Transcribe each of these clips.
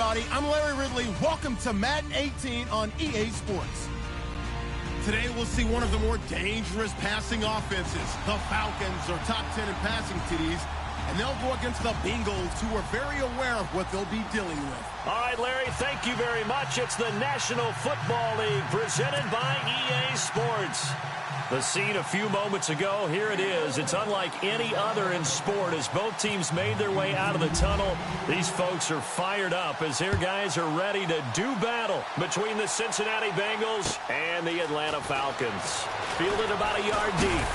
everybody. I'm Larry Ridley. Welcome to Madden 18 on EA Sports. Today, we'll see one of the more dangerous passing offenses. The Falcons are top 10 in passing TDs, and they'll go against the Bengals, who are very aware of what they'll be dealing with. All right, Larry, thank you very much. It's the National Football League presented by EA Sports. The scene a few moments ago, here it is. It's unlike any other in sport as both teams made their way out of the tunnel. These folks are fired up as their guys are ready to do battle between the Cincinnati Bengals and the Atlanta Falcons. Fielded about a yard deep.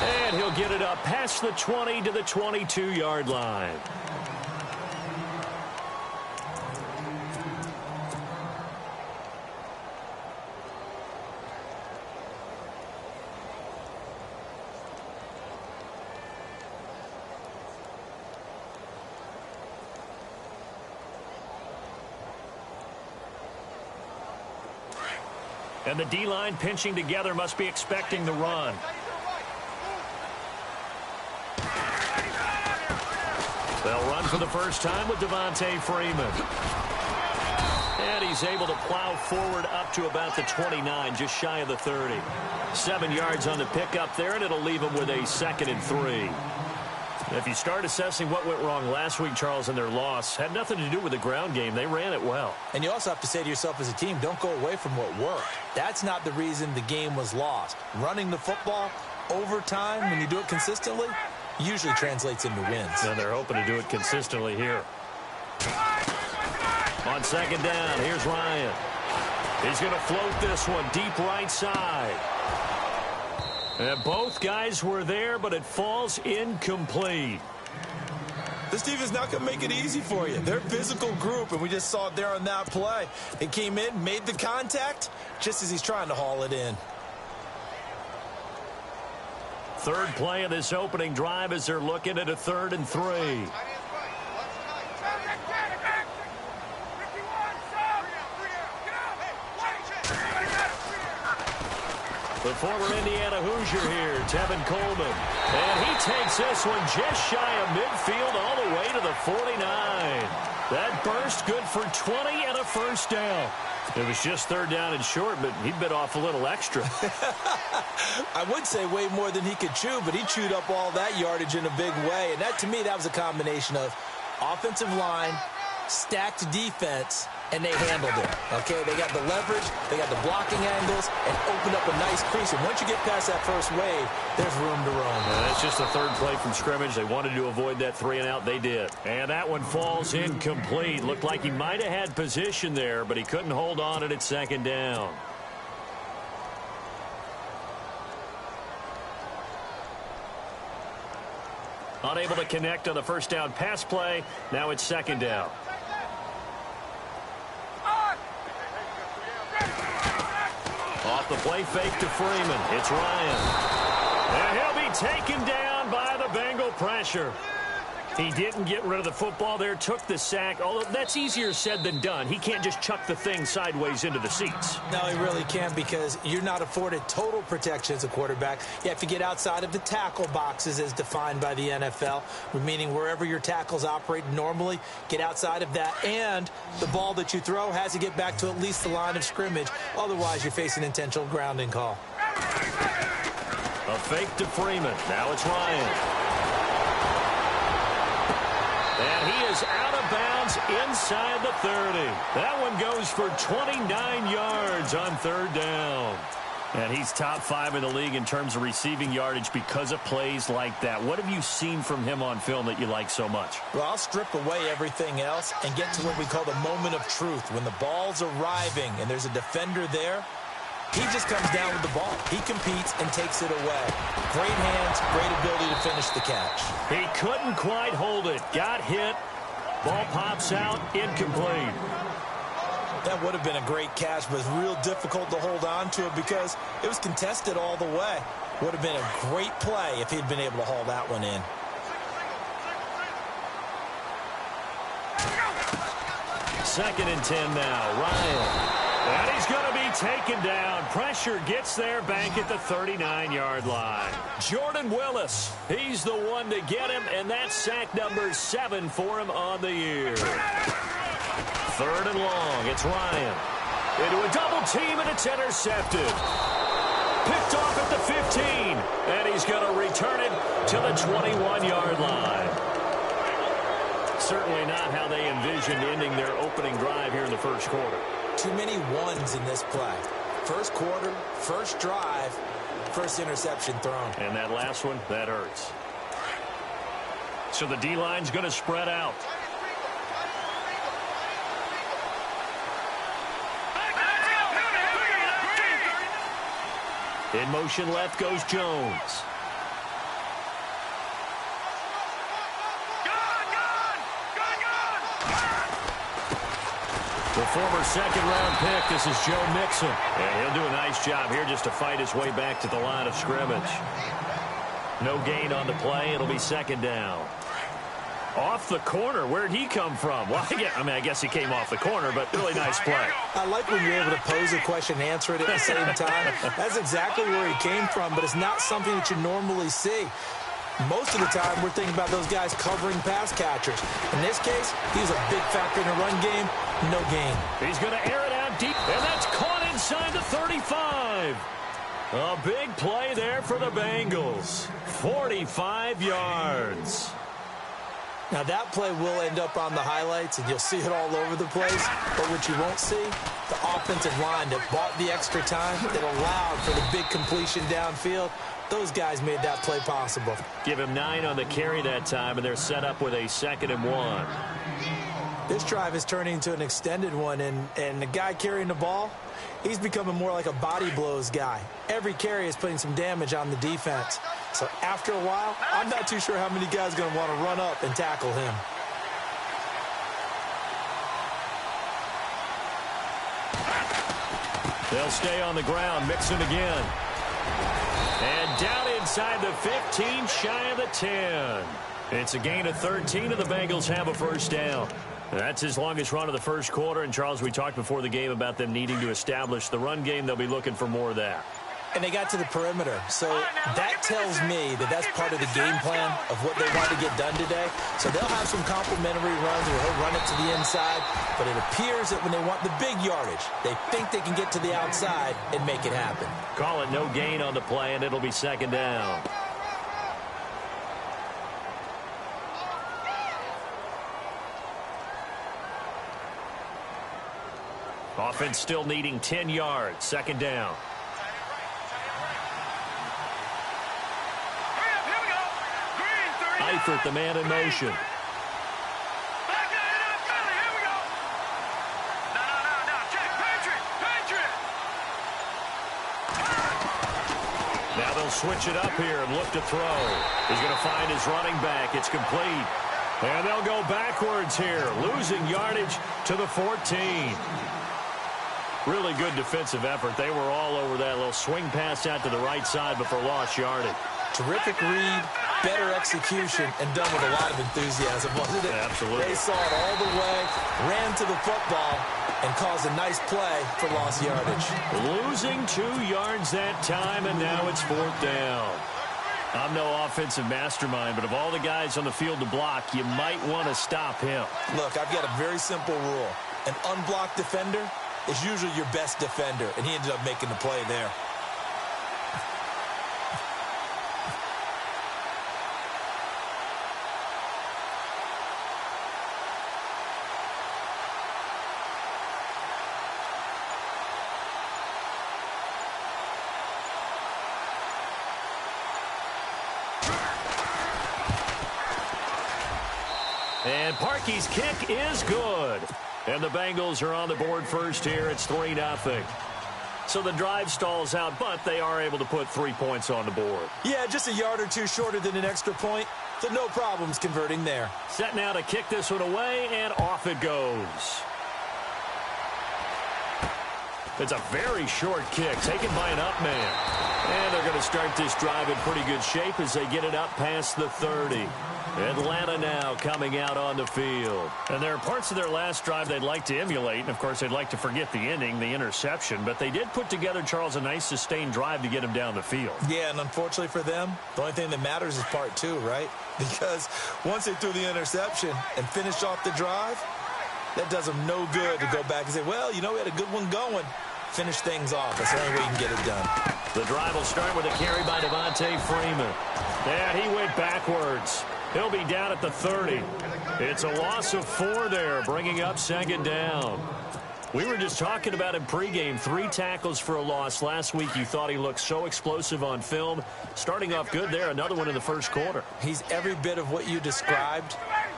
And he'll get it up past the 20 to the 22-yard line. And the D-line pinching together must be expecting the run. They'll run for the first time with Devontae Freeman. And he's able to plow forward up to about the 29, just shy of the 30. 7 yards on the pickup there, and it'll leave him with a 2nd and 3. If you start assessing what went wrong last week, Charles, in their loss, had nothing to do with the ground game. They ran it well. And you also have to say to yourself as a team, don't go away from what worked. That's not the reason the game was lost. Running the football over time, when you do it consistently, usually translates into wins. And they're hoping to do it consistently here. On 2nd down, here's Ryan. He's going to float this one deep right side. And both guys were there, but it falls incomplete. This defense is not going to make it easy for you. They're a physical group, and we just saw it there on that play. It came in, made the contact, just as he's trying to haul it in. Third play of this opening drive as they're looking at a 3rd and 3. The former Indiana Hoosier here, Tevin Coleman. And he takes this one just shy of midfield all the way to the 49. That burst good for 20 and a first down. It was just 3rd down and short, but he bit off a little extra. I would say way more than he could chew, but he chewed up all that yardage in a big way. And that, to me, that was a combination of offensive line, stacked defense, and they handled it. Okay, they got the leverage, they got the blocking angles, and opened up a nice crease. And once you get past that first wave, there's room to roam. That's just the 3rd play from scrimmage. They wanted to avoid that 3-and-out. They did. And that one falls incomplete. Looked like he might have had position there, but he couldn't hold on it at 2nd down. Unable to connect on the first down pass play. Now it's 2nd down. Off the play fake to Freeman. It's Ryan. And he'll be taken down by the Bengal pressure. He didn't get rid of the football there, took the sack. Although that's easier said than done. He can't just chuck the thing sideways into the seats. No, he really can't, because you're not afforded total protection as a quarterback. You have to get outside of the tackle boxes as defined by the NFL, meaning wherever your tackles operate normally, get outside of that. And the ball that you throw has to get back to at least the line of scrimmage. Otherwise, you're facing intentional grounding call. A fake to Freeman. Now it's Ryan. And he is out of bounds inside the 30. That one goes for 29 yards on 3rd down. And he's top 5 in the league in terms of receiving yardage because of plays like that. What have you seen from him on film that you like so much? Well, I'll strip away everything else and get to what we call the moment of truth. When the ball's arriving and there's a defender there, he just comes down with the ball. He competes and takes it away. Great hands, great ability to finish the catch. He couldn't quite hold it. Got hit. Ball pops out. Incomplete. That would have been a great catch, but it's real difficult to hold on to it because it was contested all the way. Would have been a great play if he'd been able to haul that one in. Second and 10 now. Ryan. And he's going to be taken down. Pressure gets there back at the 39-yard line. Jordan Willis, he's the one to get him, and that's sack number 7 for him on the year. 3rd and long. It's Ryan. Into a double team, and it's intercepted. Picked off at the 15, and he's going to return it to the 21-yard line. Certainly not how they envisioned ending their opening drive here in the first quarter. Too many ones in this play. First quarter, first drive, first interception thrown. And that last one, that hurts. So the D-line's going to spread out. In motion left goes Jones. The former second-round pick, this is Joe Mixon. And he'll do a nice job here just to fight his way back to the line of scrimmage. No gain on the play. It'll be 2nd down. Off the corner. Where'd he come from? Well, I guess he came off the corner, but really nice play. I like when you're able to pose a question and answer it at the same time. That's exactly where he came from, but it's not something that you normally see. Most of the time, we're thinking about those guys covering pass catchers. In this case, he's a big factor in the run game. No gain. He's going to air it out deep, and that's caught inside the 35. A big play there for the Bengals. 45 yards. Now, that play will end up on the highlights, and you'll see it all over the place. But what you won't see, the offensive line that bought the extra time, that allowed for the big completion downfield. Those guys made that play possible. Give him 9 on the carry that time, and they're set up with a 2nd and 1. This drive is turning into an extended one, and the guy carrying the ball, he's becoming more like a body blows guy. Every carry is putting some damage on the defense. So after a while, I'm not too sure how many guys are going to want to run up and tackle him. They'll stay on the ground. Mixon again. And down inside the 15, shy of the 10. It's a gain of 13, and the Bengals have a 1st down. That's his longest run of the first quarter. And, Charles, we talked before the game about them needing to establish the run game. They'll be looking for more of that. And they got to the perimeter. So that tells me that that's part of the game plan of what they want to get done today. So they'll have some complimentary runs where he'll run it to the inside. But it appears that when they want the big yardage, they think they can get to the outside and make it happen. Call it no gain on the play, and it'll be 2nd down. Offense still needing 10 yards. 2nd down. Eifert, the man in motion. Now they'll switch it up here and look to throw. He's going to find his running back. It's complete. And they'll go backwards here, losing yardage to the 14. Really good defensive effort. They were all over that little swing pass out to the right side before lost yardage. Terrific read, better execution, and done with a lot of enthusiasm, wasn't it? Absolutely. They saw it all the way, ran to the football, and caused a nice play for lost yardage. Losing 2 yards that time, and now it's 4th down. I'm no offensive mastermind, but of all the guys on the field to block, you might want to stop him. Look, I've got a very simple rule. An unblocked defender is usually your best defender, and he ended up making the play there. And Parkey's kick is good. And the Bengals are on the board first here. It's 3-0. So the drive stalls out, but they are able to put 3 points on the board. Yeah, just a yard or two shorter than an extra point. So no problems converting there. Set now to kick this one away, and off it goes. It's a very short kick, taken by an up man. And they're going to start this drive in pretty good shape as they get it up past the 30. Atlanta now coming out on the field. And there are parts of their last drive they'd like to emulate. And, of course, they'd like to forget the ending, the interception. But they did put together, Charles, a nice sustained drive to get him down the field. Yeah, and unfortunately for them, the only thing that matters is part 2, right? Because once they threw the interception and finished off the drive, That does them no good to go back and say, well, you know, we had a good one going. Finish things off. That's the only way you can get it done. The drive will start with a carry by Devontae Freeman. And he went backwards. He'll be down at the 30. It's a loss of 4 there, bringing up second down. We were just talking about him pregame. 3 tackles for a loss. Last week you thought he looked so explosive on film. Starting off good there. Another one in the first quarter. He's every bit of what you described.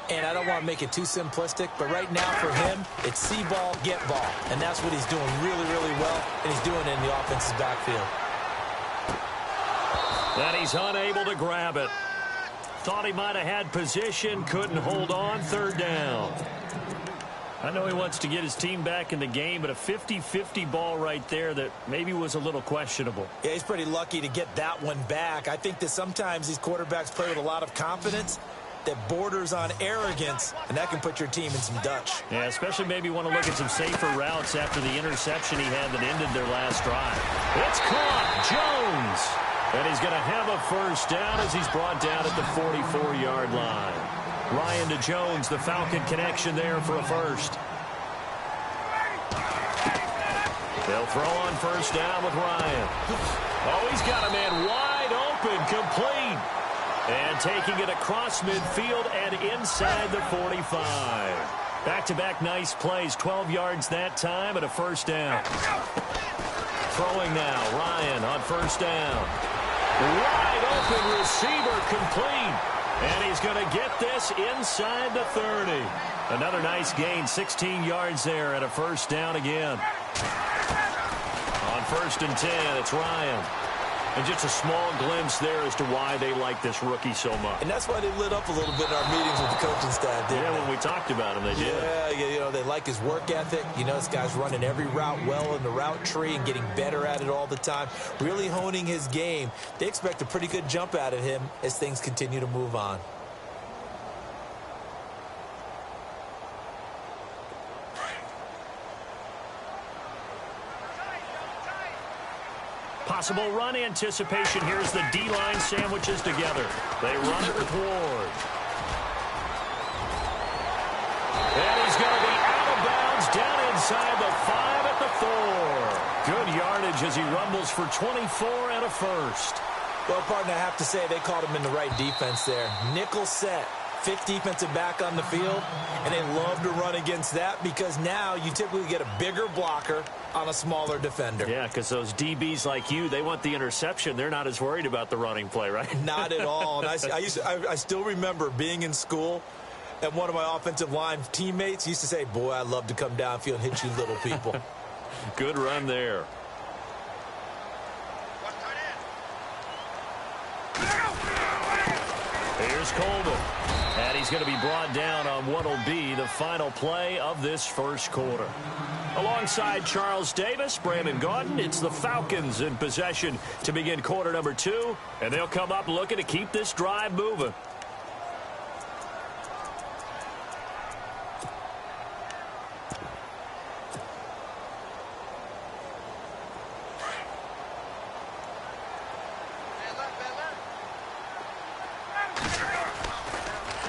And I don't want to make it too simplistic, but right now for him, it's see ball, get ball. And that's what he's doing really, really well. And he's doing it in the offense's backfield. And he's unable to grab it. Thought he might have had position. Couldn't hold on. Third down. I know he wants to get his team back in the game, but a 50-50 ball right there that maybe was a little questionable. Yeah, he's pretty lucky to get that one back. I think that sometimes these quarterbacks play with a lot of confidence that borders on arrogance, and that can put your team in some Dutch. Yeah, especially maybe want to look at some safer routes after the interception he had that ended their last drive. It's caught. Jones. And he's going to have a first down as he's brought down at the 44-yard line. Ryan to Jones, the Falcon connection there for a first. They'll throw on first down with Ryan. Oh, he's got a man wide open, complete. And taking it across midfield and inside the 45. Back-to-back nice plays, 12 yards that time and a first down. Throwing now, Ryan on first down. Wide open receiver, complete. And he's going to get this inside the 30. Another nice gain, 16 yards there and a first down again. On first and 10, it's Ryan. And just a small glimpse there as to why they like this rookie so much. And that's why they lit up a little bit in our meetings with the coaching staff, didn't they? When we talked about him, they did. Yeah, you know, they like his work ethic. You know, this guy's running every route well in the route tree and getting better at it all the time. Really honing his game. They expect a pretty good jump out of him as things continue to move on. Possible run anticipation. Here's the D-line sandwiches together. They run it with Ward. And he's going to be out of bounds down inside the 5 at the 4. Good yardage as he rumbles for 24 and a first. Well, partner, I have to say they called him in the right defense there. Nickel set. 5th defensive back on the field, and they love to run against that because now you typically get a bigger blocker on a smaller defender. Yeah, because those DBs like you, they want the interception. They're not as worried about the running play, right? Not at all. And I still remember being in school, and one of my offensive line teammates used to say, boy, I'd love to come downfield and hit you little people. Good run there. Here's Coleman. And he's going to be brought down on what will be the final play of this first quarter. Alongside Charles Davis, Brandon Gaudin, it's the Falcons in possession to begin quarter number 2. And they'll come up looking to keep this drive moving.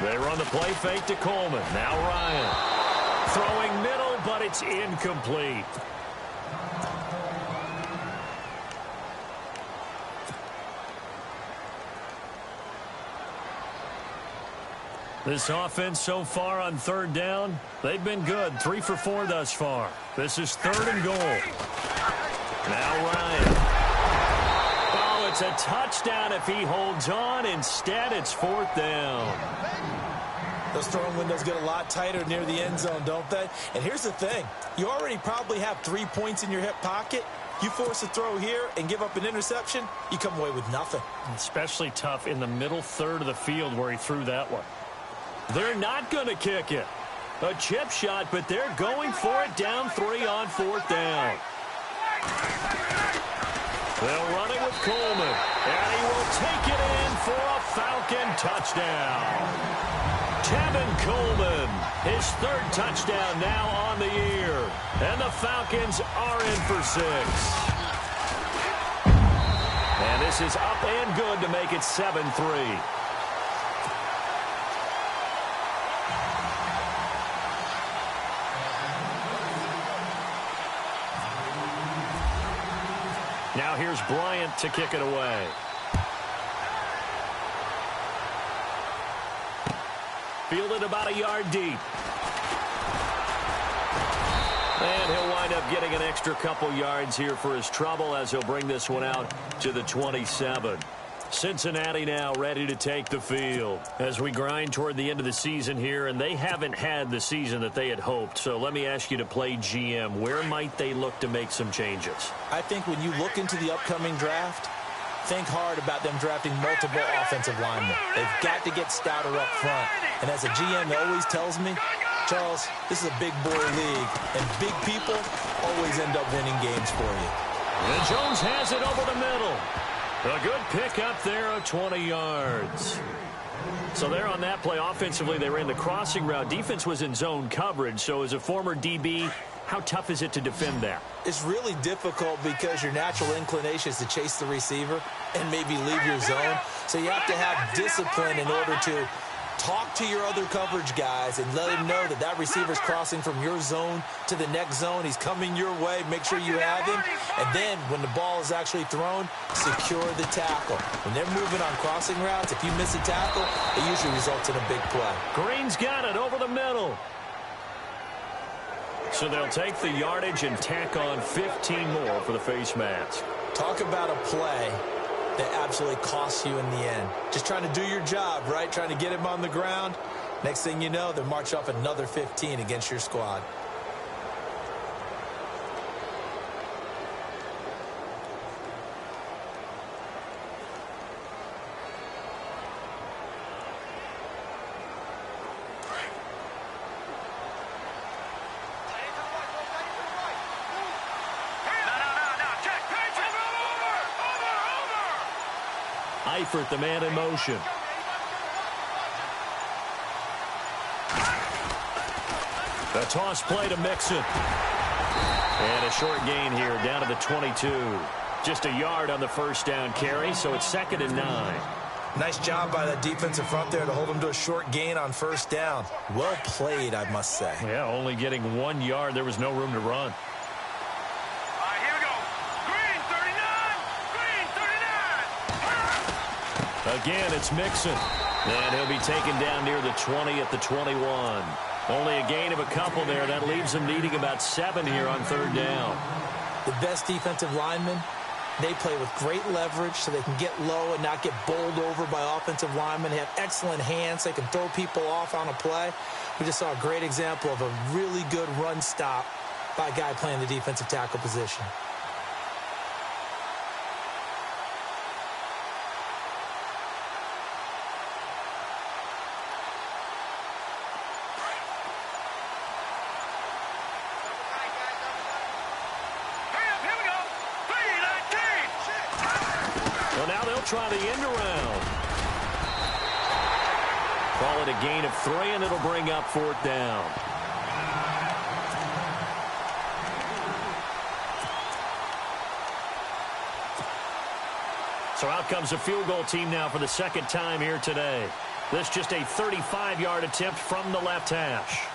They run the play fake to Coleman. Now Ryan. Throwing middle, but it's incomplete. This offense so far on third down, they've been good. 3 for 4 thus far. This is 3rd and goal. Now Ryan. Oh, it's a touchdown if he holds on. Instead, it's 4th down. Those throwing windows get a lot tighter near the end zone, don't they? And here's the thing. You already probably have 3 points in your hip pocket. You force a throw here and give up an interception, you come away with nothing. Especially tough in the middle third of the field where he threw that one. They're not going to kick it. A chip shot, but they're going for it down 3 on 4th down. They'll run it with Coleman, and he will take it in for a Falcon touchdown. Tevin Coleman, his 3rd touchdown now on the year. And the Falcons are in for 6. And this is up and good to make it 7-3. Now here's Bryant to kick it away. Fielded about a yard deep. And he'll wind up getting an extra couple yards here for his trouble as he'll bring this one out to the 27. Cincinnati now ready to take the field as we grind toward the end of the season here, and they haven't had the season that they had hoped. So let me ask you to play GM. Where might they look to make some changes? I think when you look into the upcoming draft, think hard about them drafting multiple offensive linemen. They've got to get stouter up front. And as a GM always tells me, Charles, this is a big boy league, and big people always end up winning games for you. And Jones has it over the middle. A good pick up there of 20 yards. So there on that play, offensively, they ran the crossing route. Defense was in zone coverage. So as a former DB, how tough is it to defend that? It's really difficult because your natural inclination is to chase the receiver and maybe leave your zone. So you have to have discipline in order to talk to your other coverage guys and let him know that that receiver's crossing from your zone to the next zone. He's coming your way. Make sure you have him. And then when the ball is actually thrown, secure the tackle. When they're moving on crossing routes, if you miss a tackle, it usually results in a big play. Green's got it over the middle. So they'll take the yardage and tack on 15 more for the face mask. Talk about a play that absolutely costs you in the end. Just trying to do your job, right? Trying to get him on the ground. Next thing you know, they'll march off another 15 against your squad. Eifert, the man in motion. The toss play to Mixon. And a short gain here down to the 22. Just a yard on the first down carry, so it's 2nd and 9. Nice job by that defensive front there to hold him to a short gain on first down. Well played, I must say. Yeah, only getting 1 yard. There was no room to run. Again, it's Mixon. And he'll be taken down near the 20 at the 21. Only a gain of a couple there. That leaves them needing about 7 here on 3rd down. The best defensive linemen, they play with great leverage so they can get low and not get bowled over by offensive linemen. They have excellent hands. They can throw people off on a play. We just saw a great example of a really good run stop by a guy playing the defensive tackle position. Try the end around. Call it a gain of 3, and it'll bring up 4th down. So out comes a field goal team now for the 2nd time here today. This just a 35-yard attempt from the left hash.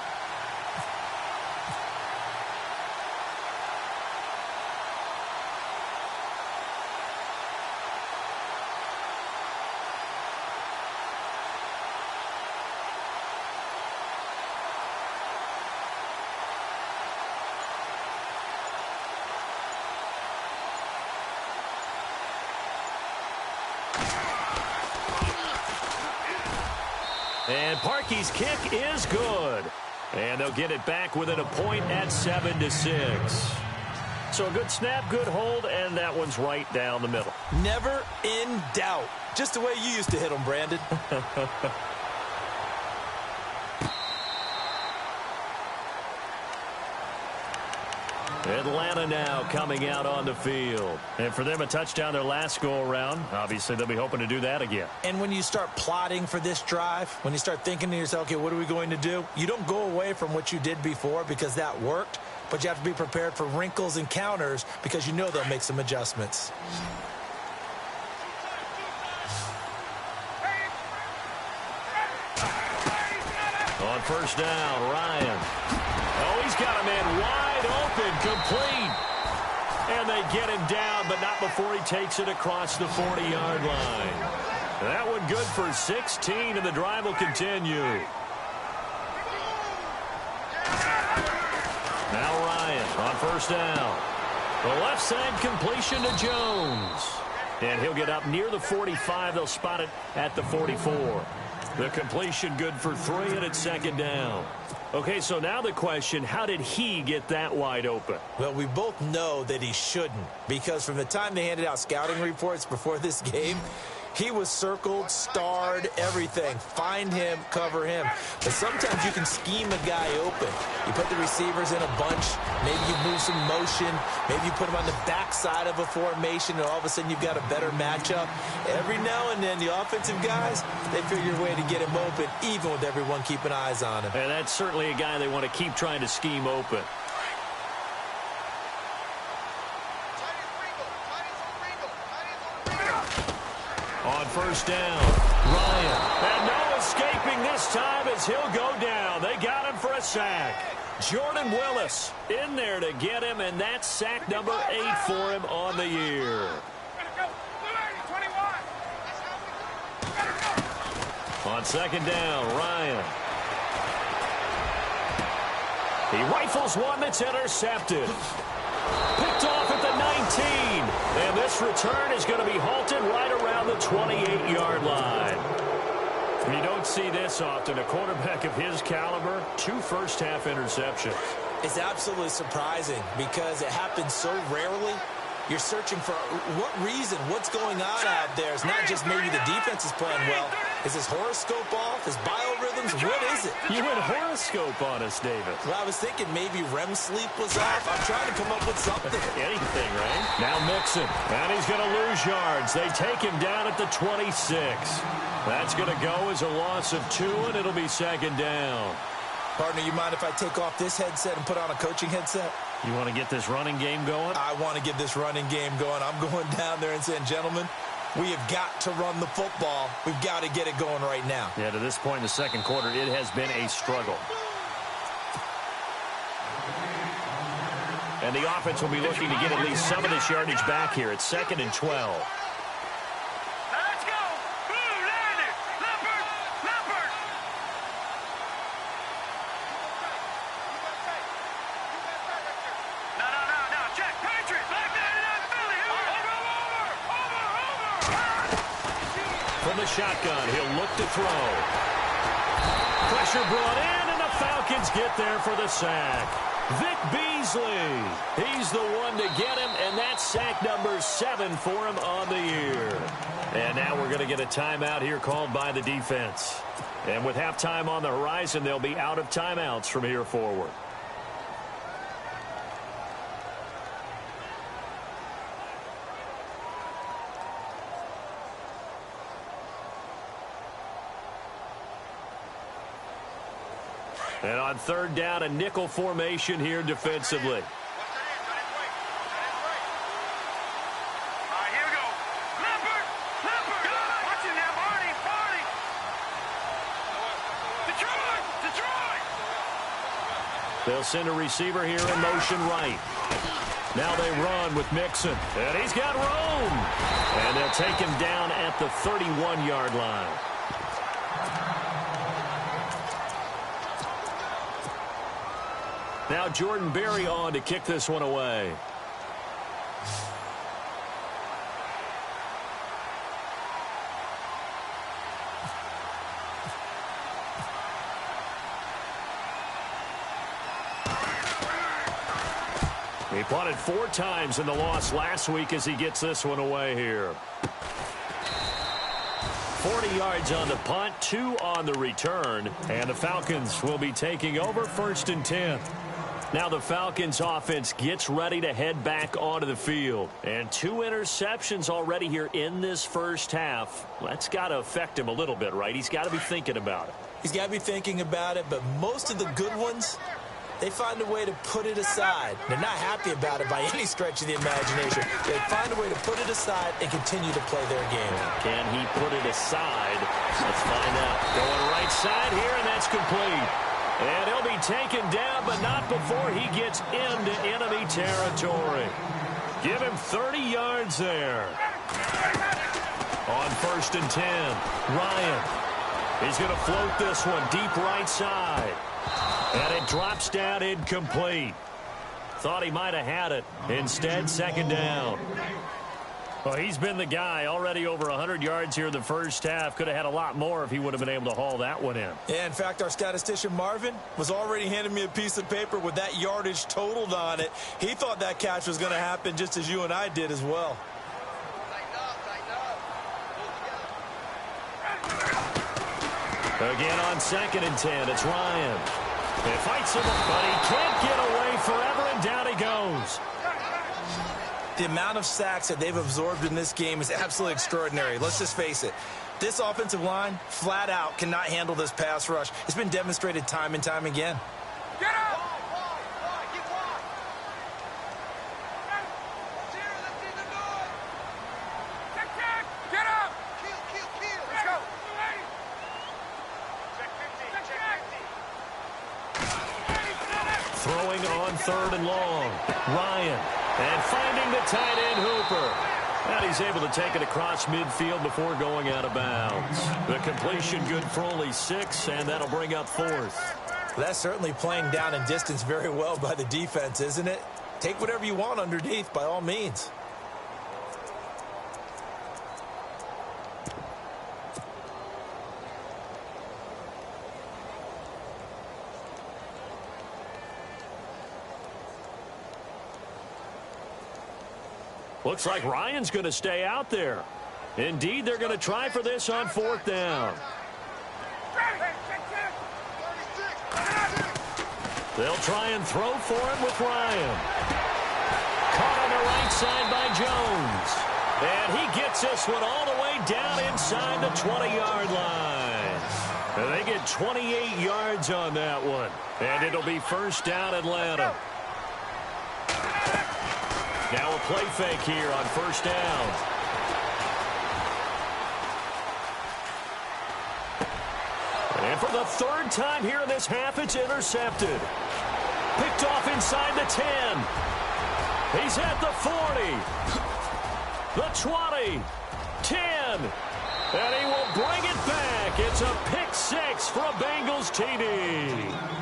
And Parkey's kick is good. And they'll get it back within a point at 7-6. So a good snap, good hold, and that one's right down the middle. Never in doubt. Just the way you used to hit them, Brandon. Atlanta now coming out on the field. And for them, a touchdown their last go-around. Obviously, they'll be hoping to do that again. And when you start plotting for this drive, when you start thinking to yourself, okay, what are we going to do? You don't go away from what you did before because that worked, but you have to be prepared for wrinkles and counters because you know they'll make some adjustments. On first down, Ryan. Oh, he's got a man wide open, complete. And they they get him down, but not before he takes it across the 40-yard line. That one good for 16, and the drive will continue. Now Ryan on first down. The left side completion to Jones. And he'll get up near the 45. They'll spot it at the 44. The completion good for 3, and it's second down. Okay, so now the question, how did he get that wide open? Well, we both know that he shouldn't, because from the time they handed out scouting reports before this game, he was circled, starred, everything. Find him, cover him. But sometimes you can scheme a guy open. You put the receivers in a bunch. Maybe you move some motion. Maybe you put him on the backside of a formation, and all of a sudden you've got a better matchup. Every now and then, the offensive guys, they figure a way to get him open, even with everyone keeping eyes on him. And that's certainly a guy they want to keep trying to scheme open. On first down, Ryan. And no escaping this time as he'll go down. They got him for a sack. Jordan Willis in there to get him, and that's sack number 8 for him on the year. On second down, Ryan. He rifles one that's intercepted. Picked off at the 19. And this return is going to be halted right around the 28-yard line. You don't see this often. A quarterback of his caliber, 2 first-half interceptions. It's absolutely surprising because it happens so rarely. You're searching for what reason, what's going on out there. It's not just maybe the defense is playing well. Is his horoscope off? His biorhythms? What is it? You went horoscope on us, David. Well, I was thinking maybe REM sleep was off. I'm trying to come up with something. Anything, right? Now Mixon. And he's going to lose yards. They take him down at the 26. That's going to go as a loss of 2, and it'll be second down. Partner, you mind if I take off this headset and put on a coaching headset? You want to get this running game going? I want to get this running game going. I'm going down there and saying, gentlemen, we have got to run the football. We've got to get it going right now. Yeah, to this point in the second quarter, it has been a struggle. And the offense will be looking to get at least some of this yardage back here. It's 2nd and 12. From the shotgun, he'll look to throw. Pressure brought in, and the Falcons get there for the sack. Vic Beasley, he's the one to get him, and that's sack number 7 for him on the year. And now we're going to get a timeout here called by the defense. And with halftime on the horizon, they'll be out of timeouts from here forward. And on third down, a nickel formation here defensively. They'll send a receiver here in motion right. Now they run with Mixon. And he's got room. And they'll take him down at the 31-yard line. Now Jordan Berry on to kick this one away. He punted 4 times in the loss last week as he gets this one away here. 40 yards on the punt, 2 on the return, and the Falcons will be taking over 1st and 10. Now the Falcons offense gets ready to head back onto the field. And 2 interceptions already here in this first half. That's got to affect him a little bit, right? He's got to be thinking about it. He's got to be thinking about it, but most of the good ones, they find a way to put it aside. They're not happy about it by any stretch of the imagination. They find a way to put it aside and continue to play their game. Can he put it aside? Let's find out. Going right side here, and that's complete. And he'll be taken down, but not before he gets into enemy territory. Give him 30 yards there. On 1st and 10, Ryan. He's going to float this one deep right side. And it drops down incomplete. Thought he might have had it. Instead, 2nd down. Well, he's been the guy. Already over 100 yards here in the first half. Could have had a lot more if he would have been able to haul that one in. Yeah, in fact, our statistician Marvin was already handing me a piece of paper with that yardage totaled on it. He thought that catch was going to happen just as you and I did as well. Again on 2nd and 10, it's Ryan. He fights him, but he can't get away forever, and down he goes. The amount of sacks that they've absorbed in this game is absolutely extraordinary. Let's just face it. This offensive line, flat out, cannot handle this pass rush. It's been demonstrated time and time again. Get up! Get up! Let's go! Throwing on 3rd and long. Ryan. And finding the tight end Hooper. And he's able to take it across midfield before going out of bounds. The completion good for only 6, and that'll bring up 4th. That's certainly playing down in distance very well by the defense, isn't it? Take whatever you want underneath, by all means. Looks like Ryan's going to stay out there. Indeed, they're going to try for this on 4th down. They'll try and throw for it with Ryan. Caught on the right side by Jones. And he gets this one all the way down inside the 20-yard line. And they get 28 yards on that one. And it'll be 1st down Atlanta. Now a play fake here on 1st down. And for the 3rd time here in this half, it's intercepted. Picked off inside the 10. He's at the 40. The 20. 10. And he will bring it back. It's a pick 6 for a Bengals TD.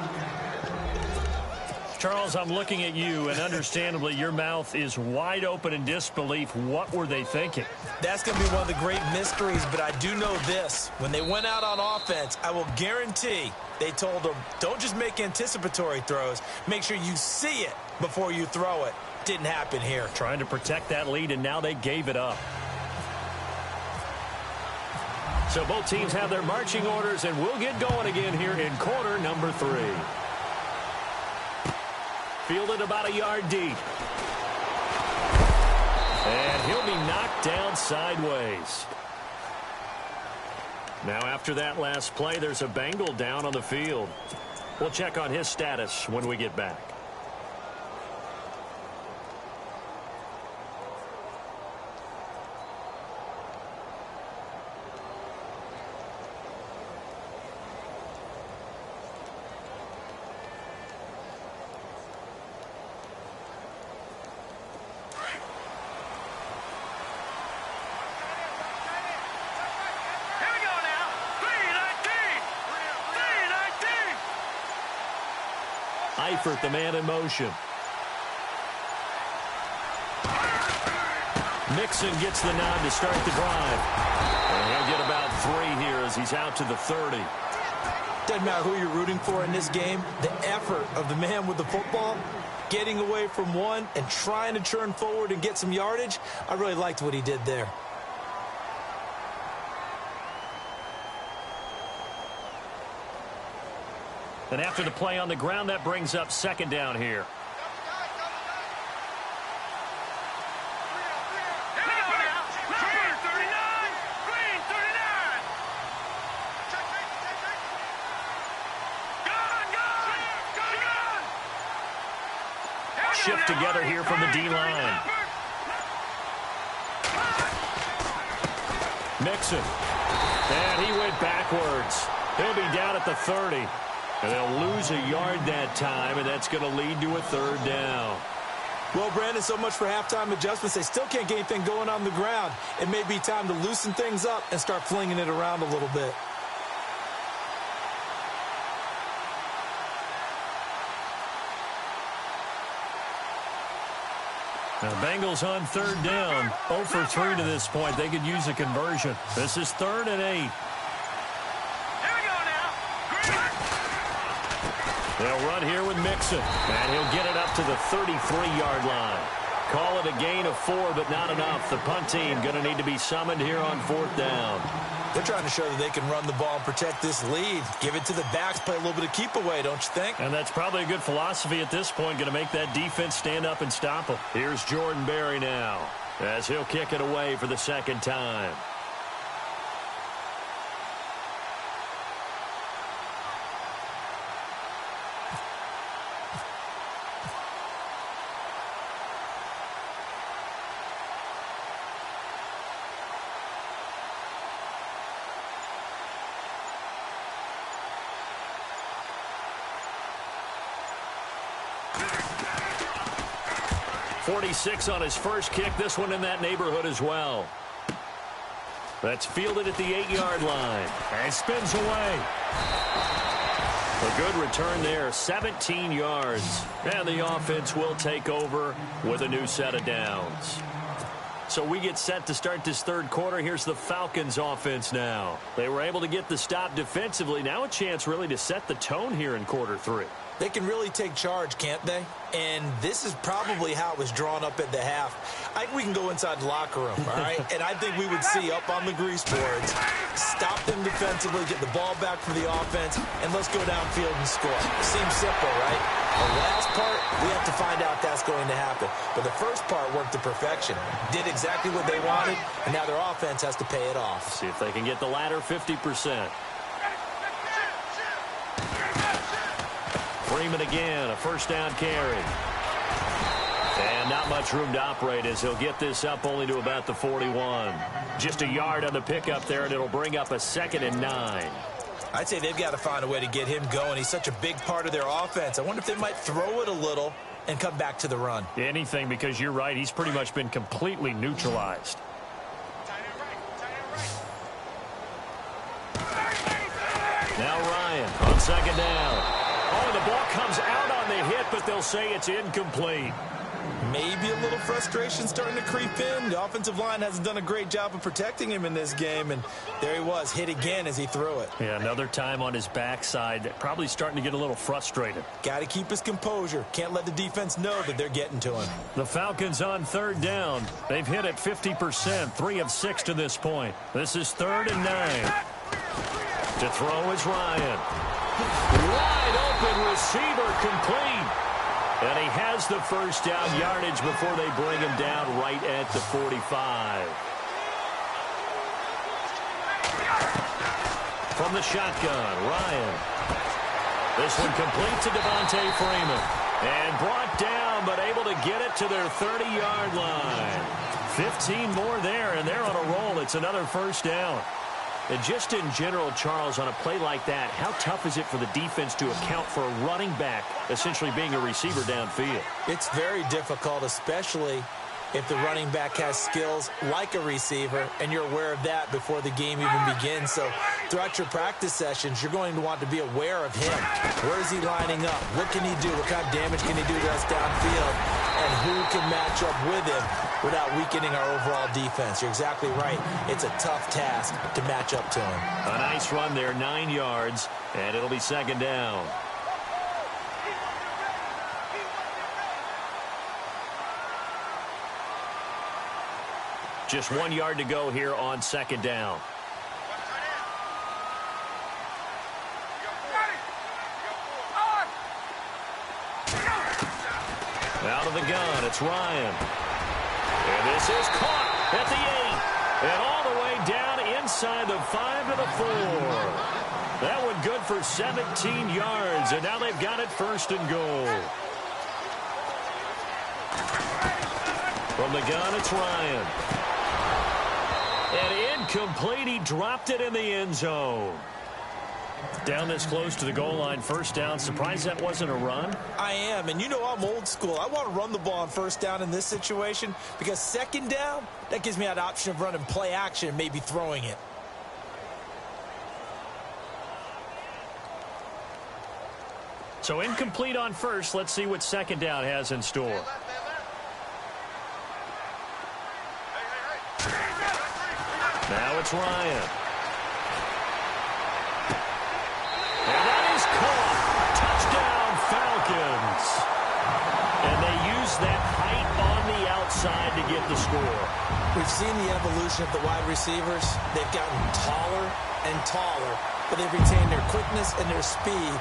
Charles, I'm looking at you, and understandably, your mouth is wide open in disbelief. What were they thinking? That's going to be one of the great mysteries, but I do know this. When they went out on offense, I will guarantee they told them, don't just make anticipatory throws. Make sure you see it before you throw it. Didn't happen here. Trying to protect that lead, and now they gave it up. So both teams have their marching orders, and we'll get going again here in quarter number 3. Fielded about a yard deep. And he'll be knocked down sideways. Now after that last play, there's a Bengal down on the field. We'll check on his status when we get back. Eifert, the man in motion. Mixon gets the nod to start the drive. And he'll get about 3 here as he's out to the 30. Doesn't matter who you're rooting for in this game. The effort of the man with the football, getting away from one and trying to turn forward and get some yardage, I really liked what he did there. And after the play on the ground, that brings up 2nd down here. Shift together here from the D-line. Mixon. And he went backwards. He'll be down at the 30. And they'll lose a yard that time, and that's going to lead to a 3rd down. Well, Brandon, so much for halftime adjustments. They still can't get anything going on the ground. It may be time to loosen things up and start flinging it around a little bit. The Bengals on third down. 0 for 3 to this point. They could use a conversion. This is 3rd and 8. Here we go now. They'll run here with Mixon, and he'll get it up to the 33-yard line. Call it a gain of 4, but not enough. The punt team going to need to be summoned here on 4th down. They're trying to show that they can run the ball and protect this lead. Give it to the backs, play a little bit of keep away, don't you think? And that's probably a good philosophy at this point, going to make that defense stand up and stop them. Here's Jordan Berry now, as he'll kick it away for the 2nd time. .46 on his first kick. This one in that neighborhood as well. That's fielded at the 8-yard line. And spins away. A good return there. 17 yards. And the offense will take over with a new set of downs. So we get set to start this 3rd quarter. Here's the Falcons offense now. They were able to get the stop defensively. Now a chance really to set the tone here in quarter 3. They can really take charge, can't they? And this is probably how it was drawn up at the half. I think we can go inside the locker room, all right? And I think we would see up on the grease boards, stop them defensively, get the ball back for the offense, and let's go downfield and score. It seems simple, right? The last part, we have to find out that's going to happen. But the first part worked to perfection. Did exactly what they wanted, and now their offense has to pay it off. See if they can get the latter 50%. Freeman again, a 1st down carry. And not much room to operate as he'll get this up only to about the 41. Just a yard on the pickup there, and it'll bring up a 2nd and 9. I'd say they've got to find a way to get him going. He's such a big part of their offense. I wonder if they might throw it a little and come back to the run. Anything, because you're right. He's pretty much been completely neutralized. Now Ryan on 2nd down. Oh, the ball comes out on the hit, but they'll say it's incomplete. Maybe a little frustration starting to creep in. The offensive line hasn't done a great job of protecting him in this game, and there he was, hit again as he threw it. Yeah, another time on his backside, probably starting to get a little frustrated. Got to keep his composure. Can't let the defense know that they're getting to him. The Falcons on 3rd down. They've hit it 50%, 3 of 6 to this point. This is 3rd and 9. To throw is Ryan. Wide open receiver, complete. And he has the 1st down yardage before they bring him down right at the 45. From the shotgun, Ryan. This one complete to Devontae Freeman. And brought down, but able to get it to their 30-yard line. 15 more there, and they're on a roll. It's another 1st down. And just in general, Charles, on a play like that, how tough is it for the defense to account for a running back essentially being a receiver downfield? It's very difficult, especially if the running back has skills like a receiver, and you're aware of that before the game even begins. So throughout your practice sessions, you're going to want to be aware of him. Where is he lining up? What can he do? What kind of damage can he do to us downfield? And who can match up with him without weakening our overall defense? You're exactly right. It's a tough task to match up to him. A nice run there, 9 yards, and it'll be 2nd down. Just 1 yard to go here on 2nd down. Out of the gun, it's Ryan. And this is caught at the 8. And all the way down inside the 5 to the 4. That one good for 17 yards. And now they've got it 1st and goal. From the gun, it's Ryan. And incomplete. He dropped it in the end zone. Down this close to the goal line, first down. Surprised that wasn't a run? I am, and you know I'm old school. I want to run the ball on first down in this situation because second down, that gives me that option of running play action and maybe throwing it. So incomplete on first. Let's see what second down has in store. Now it's Ryan. And that is caught. Touchdown, Falcons. And they use that height on the outside to get the score. We've seen the evolution of the wide receivers. They've gotten taller and taller, but they've retained their quickness and their speed.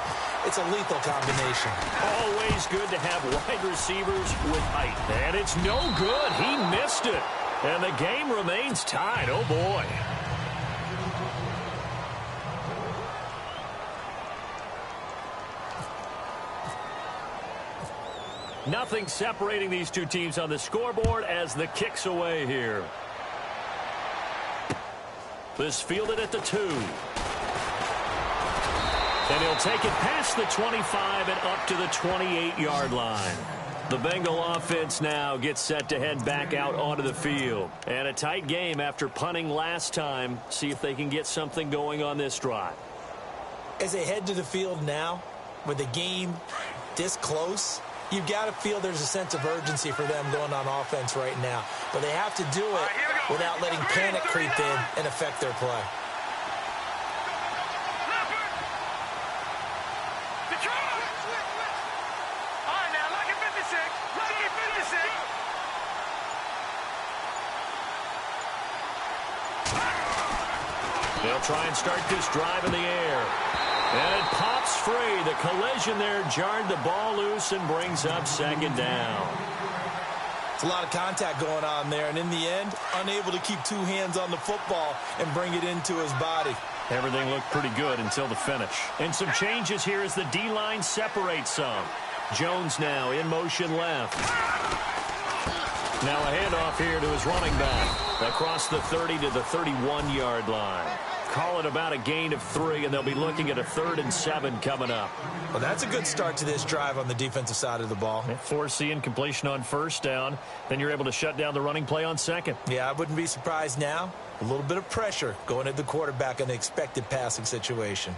It's a lethal combination. Always good to have wide receivers with height. And it's no good. He missed it. And the game remains tied. Oh, boy. Nothing separating these two teams on the scoreboard as the kick's away here. This fielded at the 2. And he'll take it past the 25 and up to the 28-yard line. The Bengal offense now gets set to head back out onto the field. And a tight game after punting last time. See if they can get something going on this drive. As they head to the field now, with the game this close, you've got to feel there's a sense of urgency for them going on offense right now. But they have to do it without letting panic creep in and affect their play. They'll try and start this drive in the air. And it pops free. The collision there jarred the ball loose and brings up second down. It's a lot of contact going on there, and in the end, unable to keep two hands on the football and bring it into his body. Everything looked pretty good until the finish. And some changes here as the D-line separates some. Jones now in motion left. Now a handoff here to his running back. Across the 30 to the 31-yard line. Call it about a gain of 3, and they'll be looking at a 3rd and 7 coming up. Well, that's a good start to this drive on the defensive side of the ball. Force the incompletion on first down. Then you're able to shut down the running play on second. Yeah, I wouldn't be surprised now. A little bit of pressure going at the quarterback in the expected passing situation.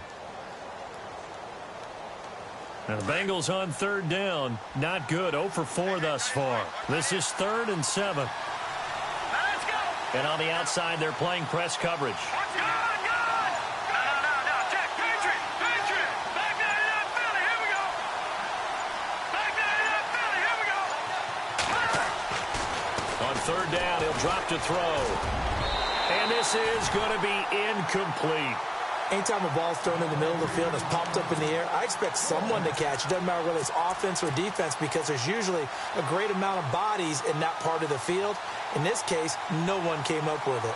Now the Bengals on 3rd down. Not good. 0 for 4 thus far. This is 3rd and 7. Let's go. And on the outside, they're playing press coverage. On 3rd down, he'll drop to throw. And this is going to be incomplete. Anytime a ball's thrown in the middle of the field and is popped up in the air, I expect someone to catch. It doesn't matter whether it's offense or defense because there's usually a great amount of bodies in that part of the field. In this case, no one came up with it.